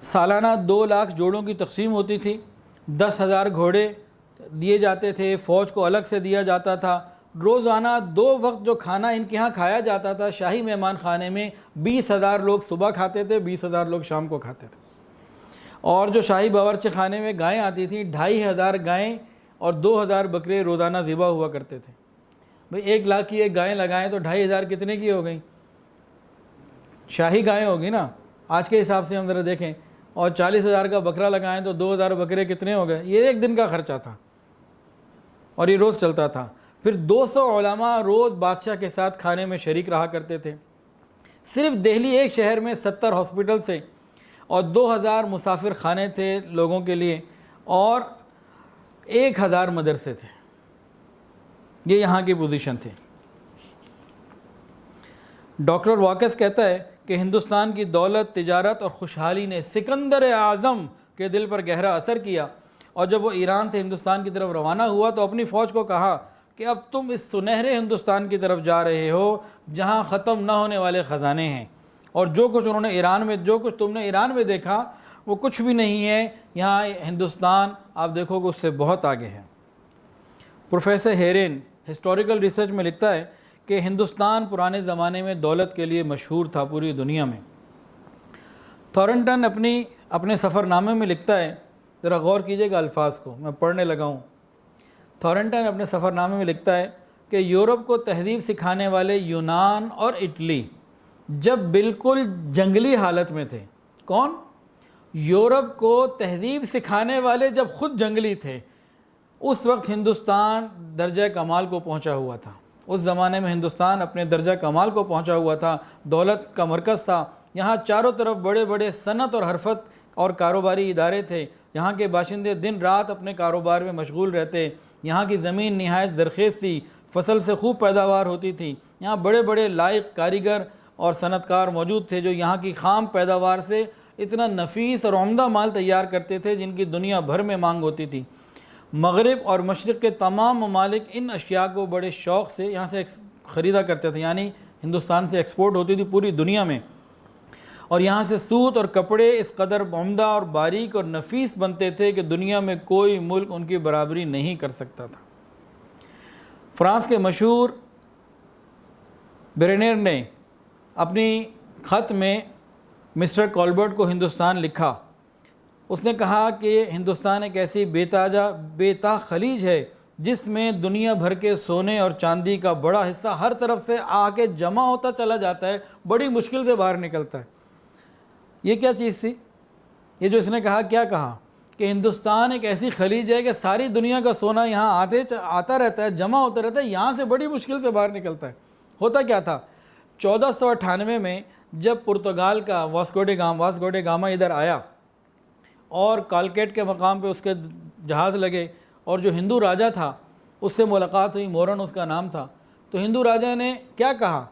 سالانہ 2 لاکھ جوڑوں کی تقسیم ہوتی تھی، 10,000 گھوڑے دیے جاتے تھے، فوج کو الگ سے دیا جاتا تھا، روزانہ 2 وقت جو کھانا ان کے ہاں کھایا جاتا تھا شاہی مہمان خانے میں، 20,000 لوگ صبح کھاتے تھے، 20,000 لوگ شام کو کھاتے تھے۔ اور جو شاہی باورچی خانے میں گائیں آتی تھیں، 2,500 گائیں اور 2,000 بکرے روزانہ ذبح ہوا کرتے تھے۔ بھئی 1 لاکھ کی ایک گائیں لگائیں تو 2,500 کتنے کی ہو گئیں؟ شاہی گائیں ہوگی نا، آج کے حساب سے ہم ذرا دیکھیں، اور 40,000 کا بکرا لگائیں تو 2,000 بکرے کتنے ہو گئے؟ یہ ایک دن کا خرچہ تھا اور یہ روز چلتا تھا۔ پھر 200 علماء روز بادشاہ کے ساتھ کھانے میں شریک رہا کرتے تھے۔ صرف دہلی ایک شہر میں 70 ہاسپٹل سے اور 2,000 مسافر خانے تھے لوگوں کے لیے، اور 1,000 مدرسے تھے۔ یہ یہاں کی پوزیشن تھی۔ ڈاکٹر واکس کہتا ہے کہ ہندوستان کی دولت، تجارت اور خوشحالی نے سکندر اعظم کے دل پر گہرا اثر کیا، اور جب وہ ایران سے ہندوستان کی طرف روانہ ہوا تو اپنی فوج کو کہا کہ اب تم اس سنہرے ہندوستان کی طرف جا رہے ہو جہاں ختم نہ ہونے والے خزانے ہیں، اور جو کچھ تم نے ایران میں دیکھا وہ کچھ بھی نہیں ہے، یہاں ہندوستان آپ دیکھو گے اس سے بہت آگے ہے۔ پروفیسر ہیرین ہسٹوریکل ریسرچ میں لکھتا ہے کہ ہندوستان پرانے زمانے میں دولت کے لیے مشہور تھا پوری دنیا میں۔ تھورنٹن اپنے سفر نامے میں لکھتا ہے، ذرا غور کیجئے گا الفاظ کو، میں پڑھنے لگا ہوں۔ تھورنٹن اپنے سفر نامے میں لکھتا ہے کہ یورپ کو تہذیب سکھانے والے یونان اور اٹلی جب بالکل جنگلی حالت میں تھے۔ کون؟ یورپ کو تہذیب سکھانے والے جب خود جنگلی تھے، اس وقت ہندوستان درجہ کمال کو پہنچا ہوا تھا۔ اس زمانے میں ہندوستان اپنے درجہ کمال کو پہنچا ہوا تھا، دولت کا مرکز تھا، یہاں چاروں طرف بڑے بڑے صنعت اور حرفت اور کاروباری ادارے تھے، یہاں کے باشندے دن رات اپنے کاروبار میں مشغول رہتے، یہاں کی زمین نہایت زرخیز تھی، فصل سے خوب پیداوار ہوتی تھی، یہاں بڑے بڑے لائق کاریگر اور صنعت کار موجود تھے جو یہاں کی خام پیداوار سے اتنا نفیس اور عمدہ مال تیار کرتے تھے جن کی دنیا بھر میں مانگ ہوتی تھی۔ مغرب اور مشرق کے تمام ممالک ان اشیاء کو بڑے شوق سے یہاں سے خریدا کرتے تھے، یعنی ہندوستان سے ایکسپورٹ ہوتی تھی پوری دنیا میں، اور یہاں سے سوت اور کپڑے اس قدر عمدہ اور باریک اور نفیس بنتے تھے کہ دنیا میں کوئی ملک ان کی برابری نہیں کر سکتا تھا۔ فرانس کے مشہور برینر نے اپنی خط میں مسٹر کالبرٹ کو ہندوستان لکھا، اس نے کہا کہ ہندوستان ایک ایسی بے تاج خلیج ہے جس میں دنیا بھر کے سونے اور چاندی کا بڑا حصہ ہر طرف سے آ کے جمع ہوتا چلا جاتا ہے، بڑی مشکل سے باہر نکلتا ہے۔ یہ کیا چیز تھی؟ یہ جو اس نے کہا، کیا کہا کہ ہندوستان ایک ایسی خلیج ہے کہ ساری دنیا کا سونا یہاں آتا رہتا ہے، جمع ہوتا رہتا ہے، یہاں سے بڑی مشکل سے باہر نکلتا ہے۔ ہوتا کیا تھا؟ 1498 میں جب پرتگال کا واسکو ڈے گاما ادھر آیا اور کالکٹ کے مقام پہ اس کے جہاز لگے، اور جو ہندو راجہ تھا اس سے ملاقات ہوئی، مورن اس کا نام تھا، تو ہندو راجہ نے کیا کہا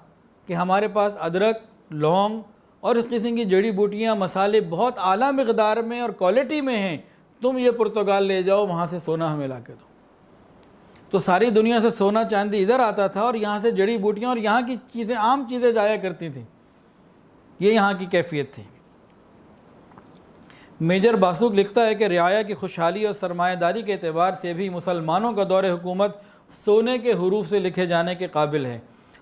کہ ہمارے پاس ادرک، لونگ اور اس قسم کی جڑی بوٹیاں، مسالے بہت اعلیٰ مقدار میں اور کوالٹی میں ہیں، تم یہ پرتگال لے جاؤ، وہاں سے سونا ہمیں لا کے دو۔ تو ساری دنیا سے سونا چاندی ادھر آتا تھا اور یہاں سے جڑی بوٹیاں اور یہاں کی چیزیں، عام چیزیں جایا کرتی تھیں۔ یہ یہاں کی کیفیت تھی۔ میجر باسوک لکھتا ہے کہ رعایا کی خوشحالی اور سرمایہ داری کے اعتبار سے بھی مسلمانوں کا دور حکومت سونے کے حروف سے لکھے جانے کے قابل ہے۔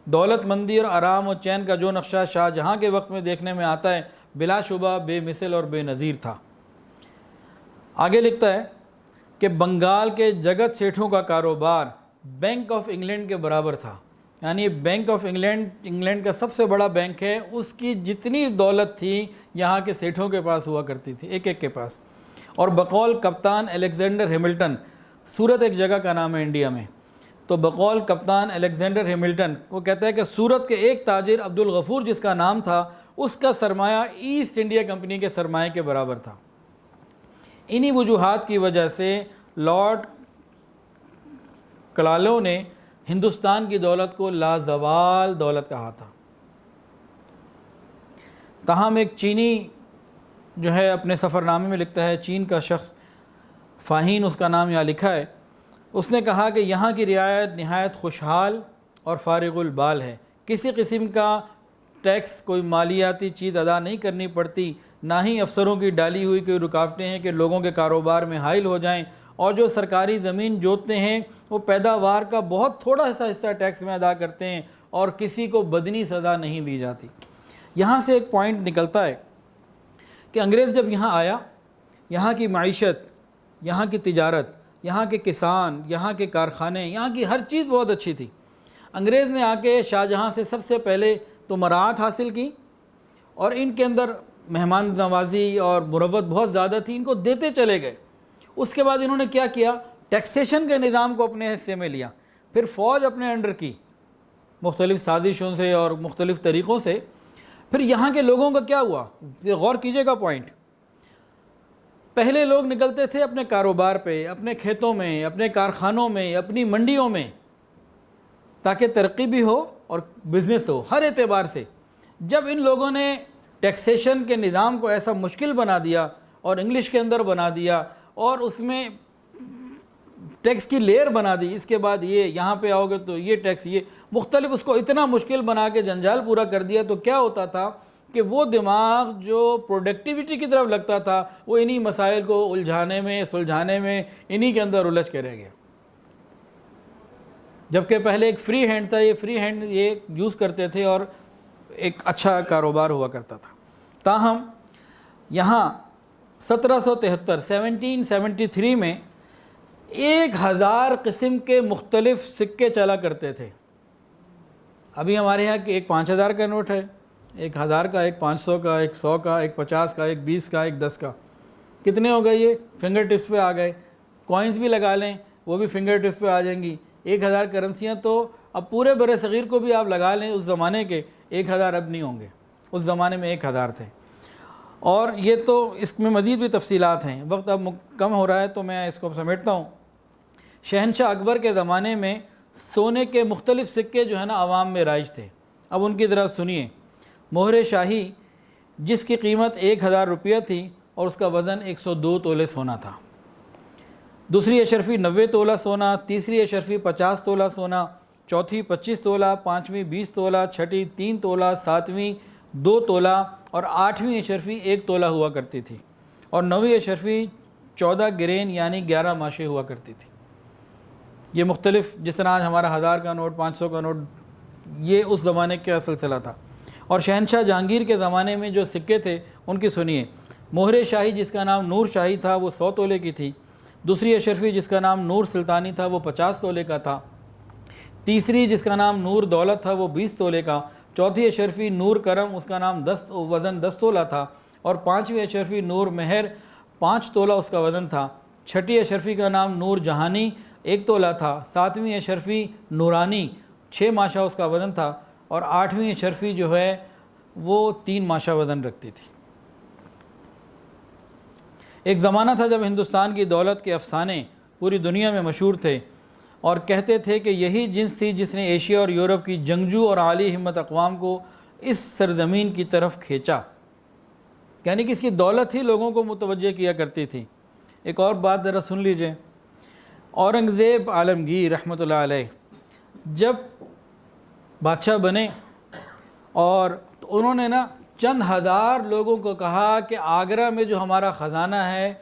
دولت مندی اور آرام و چین کا جو نقشہ شاہ جہاں کے وقت میں دیکھنے میں آتا ہے، بلا شبہ بے مثل اور بے نظیر تھا۔ آگے لکھتا ہے کہ بنگال کے جگت سیٹھوں کا کاروبار بینک آف انگلینڈ کے برابر تھا، یعنی بینک آف انگلینڈ کا سب سے بڑا بینک ہے، اس کی جتنی دولت تھی یہاں کے سیٹھوں کے پاس ہوا کرتی تھی، ایک ایک کے پاس۔ اور بقول کپتان الیگزینڈر ہیملٹن، سورت ایک جگہ کا نام ہے انڈیا میں، تو بقول کپتان الیگزینڈر ہیملٹن وہ کہتا ہے کہ سورت کے ایک تاجر عبد الغفور جس کا نام تھا، اس کا سرمایہ ایسٹ انڈیا کمپنی کے سرمایہ کے برابر تھا۔ انہی وجوہات کی وجہ سے لارڈ کلالو نے ہندوستان کی دولت کو لازوال دولت کہا تھا۔ تاہم ایک چینی جو ہے اپنے سفر نامے میں لکھتا ہے، چین کا شخص فاہین اس کا نام یہاں لکھا ہے، اس نے کہا کہ یہاں کی رعایت نہایت خوشحال اور فارغ البال ہے، کسی قسم کا ٹیکس، کوئی مالیاتی چیز ادا نہیں کرنی پڑتی، نہ ہی افسروں کی ڈالی ہوئی کوئی رکاوٹیں ہیں کہ لوگوں کے کاروبار میں حائل ہو جائیں، اور جو سرکاری زمین جوتتے ہیں وہ پیداوار کا بہت تھوڑا حصہ ٹیکس میں ادا کرتے ہیں اور کسی کو بدنی سزا نہیں دی جاتی۔ یہاں سے ایک پوائنٹ نکلتا ہے کہ انگریز جب یہاں آیا، یہاں کی معیشت، یہاں کی تجارت، یہاں کے کسان، یہاں کے کارخانے، یہاں کی ہر چیز بہت اچھی تھی۔ انگریز نے آ کے شاہ جہاں سے سب سے پہلے تو مراعات حاصل کی، اور ان کے اندر مہمان نوازی اور مروت بہت زیادہ تھی، ان کو دیتے چلے گئے۔ اس کے بعد انہوں نے کیا کیا؟ ٹیکسیشن کے نظام کو اپنے حصے میں لیا، پھر فوج اپنے انڈر کی مختلف سازشوں سے اور مختلف طریقوں سے۔ پھر یہاں کے لوگوں کا کیا ہوا؟ یہ غور کیجئے گا پوائنٹ۔ پہلے لوگ نکلتے تھے اپنے کاروبار پہ، اپنے کھیتوں میں، اپنے کارخانوں میں، اپنی منڈیوں میں، تاکہ ترقی بھی ہو اور بزنس ہو ہر اعتبار سے۔ جب ان لوگوں نے ٹیکسیشن کے نظام کو ایسا مشکل بنا دیا اور انگلش کے اندر بنا دیا اور اس میں ٹیکس کی لیئر بنا دی، اس کے بعد یہ یہاں پہ آؤ گے تو یہ ٹیکس، یہ مختلف، اس کو اتنا مشکل بنا کے جنجال پورا کر دیا، تو کیا ہوتا تھا کہ وہ دماغ جو پروڈکٹیوٹی کی طرف لگتا تھا وہ انہی مسائل کو الجھانے میں، سلجھانے میں، انہی کے اندر الجھ کے رہ گیا۔ جبکہ پہلے ایک فری ہینڈ تھا، یہ فری ہینڈ یہ یوز کرتے تھے اور ایک اچھا کاروبار ہوا کرتا تھا۔ تاہم یہاں 1773 میں 1000 قسم کے مختلف سکے چلا کرتے تھے۔ ابھی ہمارے یہاں ایک 5000 کا نوٹ ہے، ایک 1000 کا، ایک 500 کا، ایک 100 کا، ایک 50 کا، ایک 20 کا، ایک 10 کا۔ کتنے ہو گئے؟ یہ فنگر ٹپس پہ آ گئے۔ کوائنز بھی لگا لیں وہ بھی فنگر ٹپس پہ آ جائیں گی۔ 1000 کرنسیاں تو اب پورے بر صغیر کو بھی آپ لگا لیں، اس زمانے کے 1000 اب نہیں ہوں گے، اس زمانے میں 1000 تھے۔ اور یہ تو اس میں مزید بھی تفصیلات ہیں، وقت اب کم ہو رہا ہے تو میں اس کو سمیٹتا ہوں۔ شہنشاہ اکبر کے زمانے میں سونے کے مختلف سکے جو ہے نا عوام میں رائج تھے۔ اب ان کی ذرا سنیے۔ مہر شاہی جس کی قیمت 1000 روپیہ تھی اور اس کا وزن 102 تولے سونا تھا۔ دوسری اشرفی 90 تولہ سونا، تیسری اشرفی 50 تولہ سونا، چوتھی 25 تولہ، پانچویں 20 تولہ، چھٹی 3 تولہ، ساتویں 2 تولہ اور آٹھویں اشرفی 1 تولہ ہوا کرتی تھی، اور نویں اشرفی 14 گرین یعنی 11 ماشے ہوا کرتی تھی۔ یہ مختلف، جس طرح آج ہمارا 1000 کا نوٹ، 500 کا نوٹ، یہ اس زمانے کا سلسلہ تھا۔ اور شہنشاہ جہانگیر کے زمانے میں جو سکے تھے ان کی سنیے۔ مہر شاہی جس کا نام نور شاہی تھا وہ 100 تولے کی تھی، دوسری اشرفی جس کا نام نور سلطانی تھا وہ 50 تولے کا تھا، تیسری جس کا نام نور دولت تھا وہ 20 تولے کا، چوتھی اشرفی نور کرم اس کا نام وزن 10 تولہ تھا، اور پانچویں اشرفی نور مہر 5 تولہ اس کا وزن تھا، چھٹی اشرفی کا نام نور جہانی 1 تولہ تھا، ساتویں اشرفی نورانی 6 ماشہ اس کا وزن تھا، اور آٹھویں اشرفی جو ہے وہ 3 ماشہ وزن رکھتی تھی۔ ایک زمانہ تھا جب ہندوستان کی دولت کے افسانے پوری دنیا میں مشہور تھے، اور کہتے تھے کہ یہی جنس تھی جس نے ایشیا اور یورپ کی جنگجو اور عالی ہمت اقوام کو اس سرزمین کی طرف کھینچا، یعنی کہ اس کی دولت ہی لوگوں کو متوجہ کیا کرتی تھی۔ ایک اور بات ذرا سن لیجئے، اورنگزیب عالمگیر رحمۃ اللہ علیہ جب بادشاہ بنے اور انہوں نے چند ہزار لوگوں کو کہا کہ آگرہ میں جو ہمارا خزانہ ہے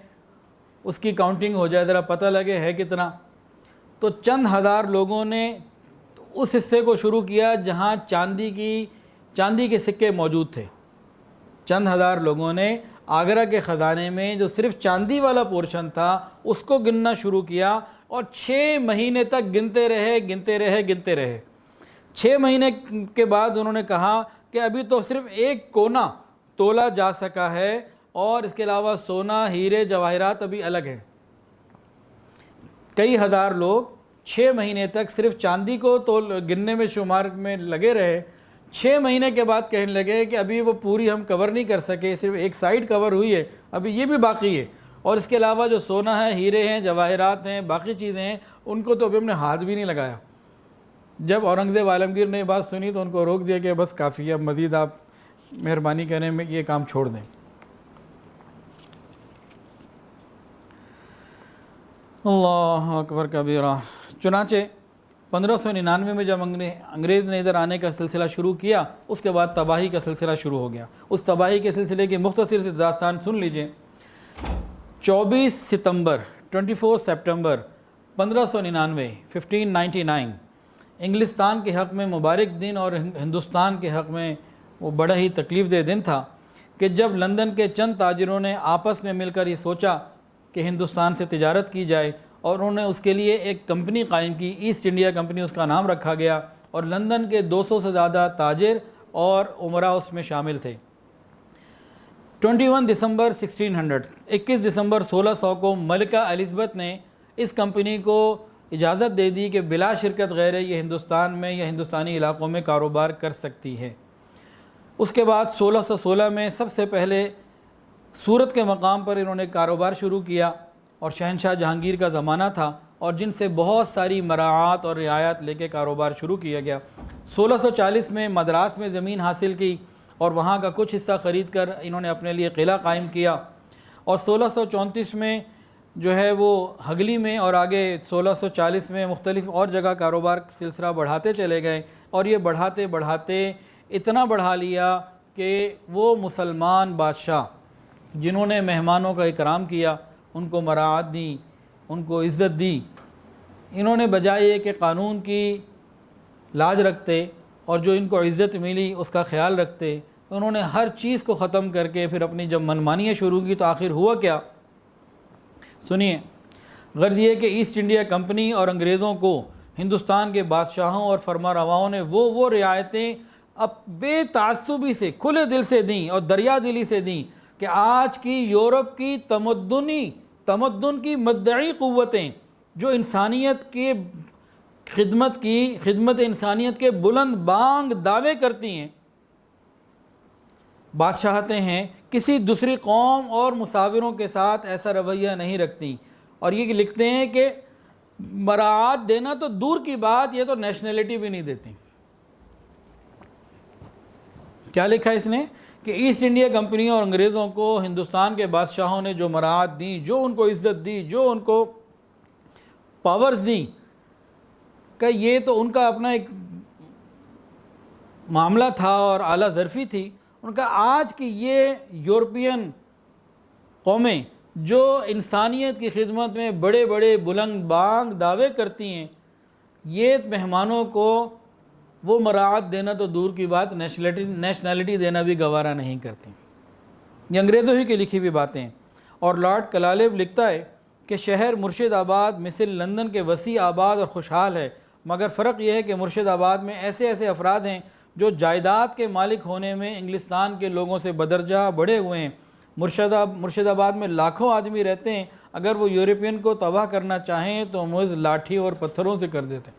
اس کی کاؤنٹنگ ہو جائے، ذرا پتہ لگے ہے کتنا۔ تو چند ہزار لوگوں نے اس حصے کو شروع کیا جہاں چاندی کے سکے موجود تھے۔ چند ہزار لوگوں نے آگرہ کے خزانے میں جو صرف چاندی والا پورشن تھا اس کو گننا شروع کیا، اور 6 مہینے تک گنتے رہے۔ 6 مہینے کے بعد انہوں نے کہا کہ ابھی تو صرف 1 کونا تولا جا سکا ہے، اور اس کے علاوہ سونا، ہیرے، جواہرات ابھی الگ ہیں۔ کئی ہزار لوگ 6 مہینے تک صرف چاندی کو گننے میں شمار میں لگے رہے۔ 6 مہینے کے بعد کہنے لگے کہ ابھی وہ پوری ہم کور نہیں کر سکے، صرف ایک سائیڈ کور ہوئی ہے، ابھی یہ بھی باقی ہے، اور اس کے علاوہ جو سونا ہے، ہیرے ہیں، جواہرات ہیں، باقی چیزیں ہیں، ان کو تو ابھی ہم نے ہاتھ بھی نہیں لگایا۔ جب اورنگزیب عالمگیر نے یہ بات سنی تو ان کو روک دیا کہ بس کافی ہے، اب مزید آپ مہربانی کریں میں یہ کام چھوڑ دیں۔ اللہ اکبر کبیرہ۔ چنانچہ 1599 میں جب انگریز نے ادھر آنے کا سلسلہ شروع کیا، اس کے بعد تباہی کا سلسلہ شروع ہو گیا۔ اس تباہی کے سلسلے کی مختصر سی داستان سن لیجئے۔ 24 سپٹمبر 1599 انگلستان کے حق میں مبارک دن اور ہندوستان کے حق میں وہ بڑا ہی تکلیف دہ دن تھا کہ جب لندن کے چند تاجروں نے آپس میں مل کر یہ سوچا کہ ہندوستان سے تجارت کی جائے، اور انہوں نے اس کے لیے ایک کمپنی قائم کی، ایسٹ انڈیا کمپنی اس کا نام رکھا گیا، اور لندن کے 200 سے زیادہ تاجر اور عمراء اس میں شامل تھے۔ 21 دسمبر 1600 کو ملکہ الزبتھ نے اس کمپنی کو اجازت دے دی کہ بلا شرکت غیر یہ ہندوستان میں یا ہندوستانی علاقوں میں کاروبار کر سکتی ہے۔ اس کے بعد 1616 میں سب سے پہلے سورت کے مقام پر انہوں نے کاروبار شروع کیا، اور شہنشاہ جہانگیر کا زمانہ تھا، اور جن سے بہت ساری مراعات اور رعایت لے کے کاروبار شروع کیا گیا۔ 1640 میں مدراس میں زمین حاصل کی، اور وہاں کا کچھ حصہ خرید کر انہوں نے اپنے لیے قلعہ قائم کیا، اور 1634 میں جو ہے وہ ہگلی میں، اور آگے 1640 میں مختلف اور جگہ کاروبار سلسلہ بڑھاتے چلے گئے، اور یہ بڑھاتے اتنا بڑھا لیا کہ وہ مسلمان بادشاہ جنہوں نے مہمانوں کا اکرام کیا، ان کو مراعات دی، ان کو عزت دی، انہوں نے بجائے کہ قانون کی لاج رکھتے اور جو ان کو عزت ملی اس کا خیال رکھتے، انہوں نے ہر چیز کو ختم کر کے پھر اپنی جب منمانیاں شروع کی تو آخر ہوا کیا؟ سنیے، غرض یہ کہ ایسٹ انڈیا کمپنی اور انگریزوں کو ہندوستان کے بادشاہوں اور فرما رواؤں نے وہ رعایتیں اب بے تعصبی سے کھلے دل سے دیں اور دریا دلی سے دیں کہ آج کی یورپ کی تمدن کی مدعی قوتیں جو انسانیت کے خدمت انسانیت کے بلند بانگ دعوے کرتی ہیں، بادشاہتیں ہیں، کسی دوسری قوم اور مساوروں کے ساتھ ایسا رویہ نہیں رکھتی، اور یہ لکھتے ہیں کہ مراعات دینا تو دور کی بات، یہ تو نیشنلٹی بھی نہیں دیتی۔ کیا لکھا اس نے کہ ایسٹ انڈیا کمپنی اور انگریزوں کو ہندوستان کے بادشاہوں نے جو مراعات دیں، جو ان کو عزت دی، جو ان کو پاورز دیں، کہ یہ تو ان کا اپنا ایک معاملہ تھا اور اعلیٰ ظرفی تھی۔ ان کا آج کی یہ یورپین قومیں جو انسانیت کی خدمت میں بڑے بڑے بلند بانگ دعوے کرتی ہیں، یہ مہمانوں کو وہ مراعات دینا تو دور کی بات، نیشنلٹی دینا بھی گوارا نہیں کرتی۔ یہ انگریزوں ہی کی لکھی ہوئی باتیں ہیں۔ اور لارڈ کلالیو لکھتا ہے کہ شہر مرشد آباد مثل لندن کے وسیع آباد اور خوشحال ہے، مگر فرق یہ ہے کہ مرشد آباد میں ایسے ایسے افراد ہیں جو جائیداد کے مالک ہونے میں انگلستان کے لوگوں سے بدرجہ بڑھے ہوئے ہیں۔ مرشد آباد میں لاکھوں آدمی رہتے ہیں، اگر وہ یورپین کو تباہ کرنا چاہیں تو محض لاٹھی اور پتھروں سے کر دیتے ہیں۔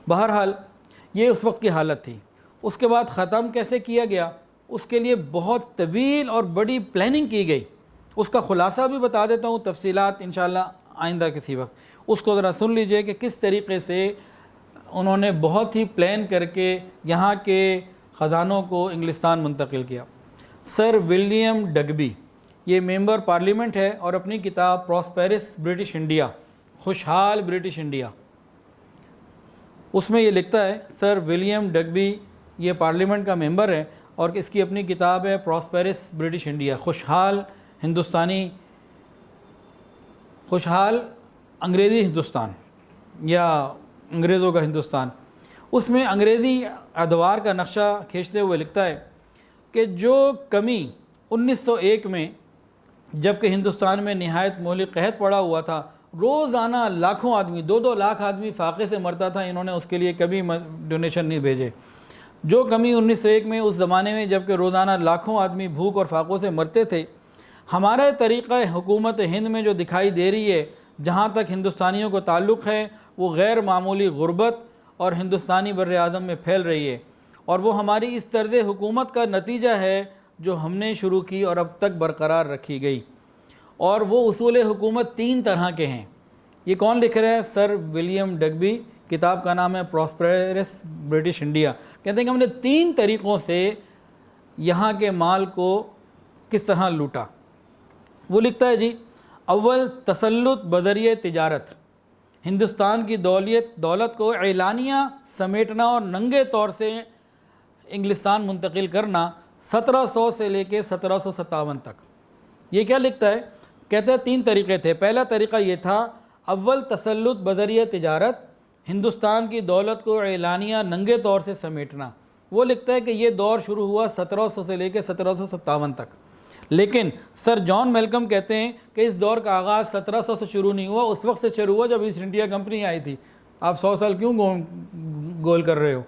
بہرحال یہ اس وقت کی حالت تھی۔ اس کے بعد ختم کیسے کیا گیا، اس کے لیے بہت طویل اور بڑی پلاننگ کی گئی۔ اس کا خلاصہ بھی بتا دیتا ہوں، تفصیلات انشاءاللہ آئندہ کسی وقت اس کو ذرا سن لیجئے کہ کس طریقے سے انہوں نے بہت ہی پلان کر کے یہاں کے خزانوں کو انگلستان منتقل کیا۔ سر ولیم ڈگبی یہ ممبر پارلیمنٹ ہے اور اپنی کتاب پراسپیرس برٹش انڈیا، خوشحال برٹش انڈیا، اس میں یہ لکھتا ہے، سر ولیم ڈگبی یہ پارلیمنٹ کا ممبر ہے اور اس کی اپنی کتاب ہے پراسپیرس برٹش انڈیا، خوشحال انگریزی ہندوستان یا انگریزوں کا ہندوستان۔ اس میں انگریزی ادوار کا نقشہ کھینچتے ہوئے لکھتا ہے کہ جو کمی 1901 میں جب کہ ہندوستان میں نہایت مہلک قحط پڑا ہوا تھا، روزانہ لاکھوں آدمی 2-2 لاکھ آدمی فاقے سے مرتا تھا، انہوں نے اس کے لیے کبھی ڈونیشن نہیں بھیجے۔ جو کمی 1901 میں اس زمانے میں جب کہ روزانہ لاکھوں آدمی بھوک اور فاقوں سے مرتے تھے، ہمارے طریقہ حکومت ہند میں جو دکھائی دے رہی ہے جہاں تک ہندوستانیوں کو تعلق ہے، وہ غیر معمولی غربت اور ہندوستانی بر اعظم میں پھیل رہی ہے، اور وہ ہماری اس طرز حکومت کا نتیجہ ہے جو ہم نے شروع کی اور اب تک برقرار رکھی گئی۔ اور وہ اصول حکومت 3 طرح کے ہیں۔ یہ کون لکھ رہے ہیں؟ سر ولیم ڈگبی، کتاب کا نام ہے پراسپیرس برٹش انڈیا۔ کہتے ہیں کہ ہم نے 3 طریقوں سے یہاں کے مال کو کس طرح لوٹا۔ وہ لکھتا ہے جی، اول تسلط بذریعہ تجارت، ہندوستان کی دولت کو اعلانیہ سمیٹنا اور ننگے طور سے انگلستان منتقل کرنا 1700 سے لے کے 1757 تک۔ یہ کیا لکھتا ہے؟ کہتے ہیں 3 طریقے تھے۔ پہلا طریقہ یہ تھا، اول تسلط بذریعہ تجارت، ہندوستان کی دولت کو اعلانیہ ننگے طور سے سمیٹنا۔ وہ لکھتا ہے کہ یہ دور شروع ہوا 1700 سے لے کے 1757 تک، لیکن سر جان میلکم کہتے ہیں کہ اس دور کا آغاز 1700 سے شروع نہیں ہوا، اس وقت سے شروع ہوا جب ایسٹ انڈیا کمپنی آئی تھی۔ آپ 100 سال کیوں گول کر رہے ہو؟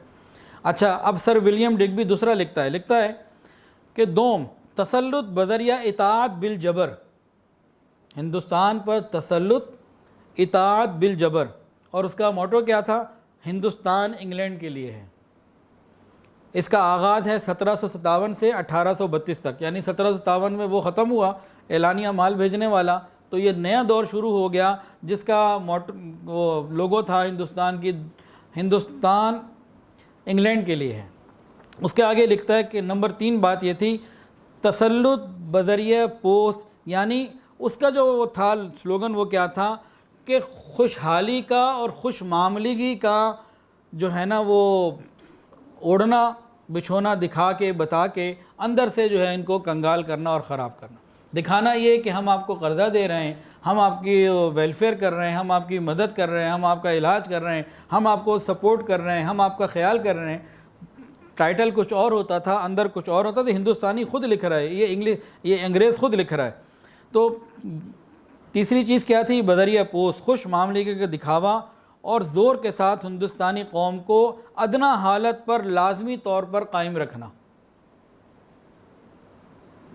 اچھا، اب سر ولیم ڈگبی دوسرا لکھتا ہے کہ دوم تسلط بذریعہ اطاعت بالجبر، ہندوستان پر تسلط اطاعت بالجبر، اور اس کا موٹو کیا تھا؟ ہندوستان انگلینڈ کے لیے ہے۔ اس کا آغاز ہے 1757 سے 1832 تک، یعنی 1757 میں وہ ختم ہوا اعلانیہ مال بھیجنے والا، تو یہ نیا دور شروع ہو گیا جس کا لوگو تھا ہندوستان انگلینڈ کے لیے ہے۔ اس کے آگے لکھتا ہے کہ نمبر 3 بات یہ تھی، تسلط بذریعہ پوست، یعنی اس کا جو وہ تھا سلوگن، وہ کیا تھا کہ خوشحالی کا اور خوش معاملگی کا جو ہے نا، وہ اوڑھنا بچھونا دکھا کے بتا کے اندر سے جو ہے ان کو کنگال کرنا اور خراب کرنا، دکھانا یہ کہ ہم آپ کو قرضہ دے رہے ہیں، ہم آپ کی ویلفیئر کر رہے ہیں، ہم آپ کی مدد کر رہے ہیں، ہم آپ کا علاج کر رہے ہیں، ہم آپ کو سپورٹ کر رہے ہیں، ہم آپ کا خیال کر رہے ہیں۔ ٹائٹل کچھ اور ہوتا تھا، اندر کچھ اور ہوتا تھا۔ ہندوستانی خود لکھ رہا ہے، یہ انگریز خود لکھ رہا ہے۔ تو تیسری چیز کیا تھی؟ بذریعہ پوست، خوش معاملگی کا دکھاوا اور زور کے ساتھ ہندوستانی قوم کو ادنا حالت پر لازمی طور پر قائم رکھنا،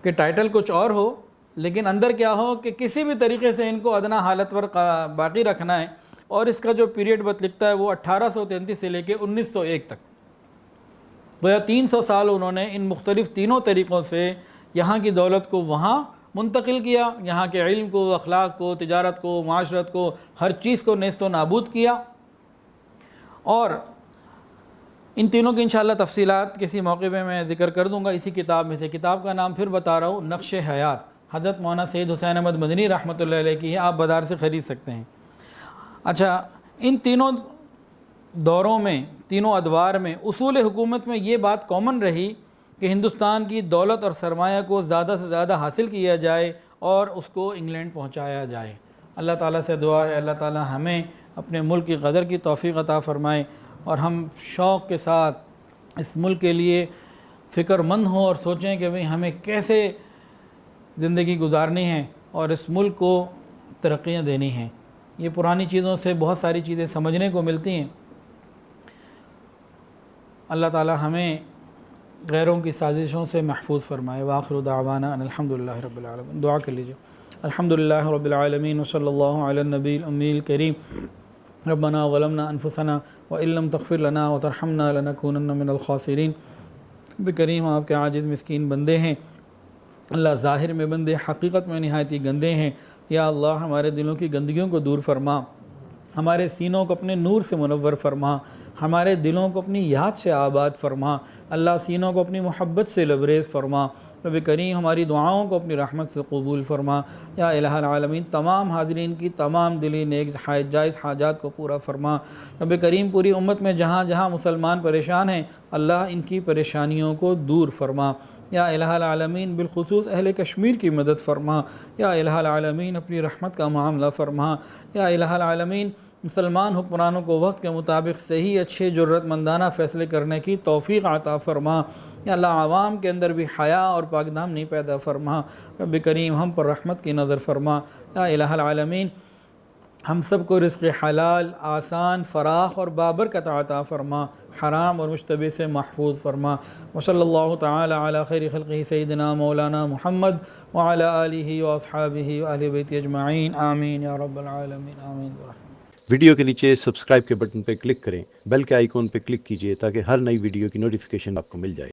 کہ ٹائٹل کچھ اور ہو لیکن اندر کیا ہو کہ کسی بھی طریقے سے ان کو ادنا حالت پر باقی رکھنا ہے۔ اور اس کا جو پیریڈ بت لکھتا ہے وہ 1833 سے لے کے 1901 تک، گویا 300 سال انہوں نے ان مختلف تینوں طریقوں سے یہاں کی دولت کو وہاں منتقل کیا، یہاں کے علم کو، اخلاق کو، تجارت کو، معاشرت کو، ہر چیز کو نیست و نابود کیا۔ اور ان تینوں کی انشاءاللہ تفصیلات کسی موقع میں میں ذکر کر دوں گا اسی کتاب میں سے۔ کتاب کا نام پھر بتا رہا ہوں، نقش حیات، حضرت مولانا سید حسین احمد مدنی رحمۃ اللہ علیہ کی ہے، آپ بازار سے خرید سکتے ہیں۔ اچھا، ان تینوں دوروں میں، تینوں ادوار میں اصول حکومت میں یہ بات کامن رہی کہ ہندوستان کی دولت اور سرمایہ کو زیادہ سے زیادہ حاصل کیا جائے اور اس کو انگلینڈ پہنچایا جائے۔ اللہ تعالیٰ سے دعا ہے اللہ تعالیٰ ہمیں اپنے ملک کی قدر کی توفیق عطا فرمائے اور ہم شوق کے ساتھ اس ملک کے لیے فکر مند ہوں اور سوچیں کہ بھئی ہمیں کیسے زندگی گزارنی ہے اور اس ملک کو ترقیاں دینی ہیں۔ یہ پرانی چیزوں سے بہت ساری چیزیں سمجھنے کو ملتی ہیں۔ اللہ تعالی ہمیں غیروں کی سازشوں سے محفوظ فرمائے۔ وآخر دعوانا ان الحمدللہ رب العالمین۔ دعا کر لیجیے۔ الحمدللہ رب العالمین وصلی اللہ علی النبی الامی الکریم۔ ربنا ظلمنا انفسنا وان لم تغفر لنا وترحمنا لنکونن من الخاسرین۔ رب کریم آپ کے عاجز مسکین بندے ہیں اللہ، ظاہر میں بندے، حقیقت میں نہایت ہی گندے ہیں۔ یا اللہ ہمارے دلوں کی گندگیوں کو دور فرما، ہمارے سینوں کو اپنے نور سے منور فرما، ہمارے دلوں کو اپنی یاد سے آباد فرما اللہ، سینوں کو اپنی محبت سے لبریز فرما۔ رب کریم ہماری دعاؤں کو اپنی رحمت سے قبول فرما۔ یا الہ العالمین تمام حاضرین کی تمام دلی نیک جائز حاجات کو پورا فرما۔ رب کریم پوری امت میں جہاں جہاں مسلمان پریشان ہیں اللہ ان کی پریشانیوں کو دور فرما۔ یا الہ العالمین بالخصوص اہل کشمیر کی مدد فرما۔ یا الہ العالمین اپنی رحمت کا معاملہ فرما۔ یا الہ العالمین مسلمان حکمرانوں کو وقت کے مطابق صحیح اچھے جرت مندانہ فیصلے کرنے کی توفیق عطا فرما۔ یا اللہ عوام کے اندر بھی حیا اور پاک دامنی پیدا فرما۔ رب کریم ہم پر رحمت کی نظر فرما۔ یا الہ العالمین ہم سب کو رزق حلال آسان فراخ اور بابرکت عطا فرما، حرام اور مشتبہ سے محفوظ فرما۔ وصلی اللہ تعالی علی خیر خلقہ سیدنا مولانا محمد وعلی آلہ واصحابہ واہل بیت اجمعین آمین یا رب العالمین آمین۔ ویڈیو کے نیچے سبسکرائب کے بٹن پہ کلک کریں، بیل کے آئیکن پہ کلک کیجئے تاکہ ہر نئی ویڈیو کی نوٹیفیکیشن آپ کو مل جائے۔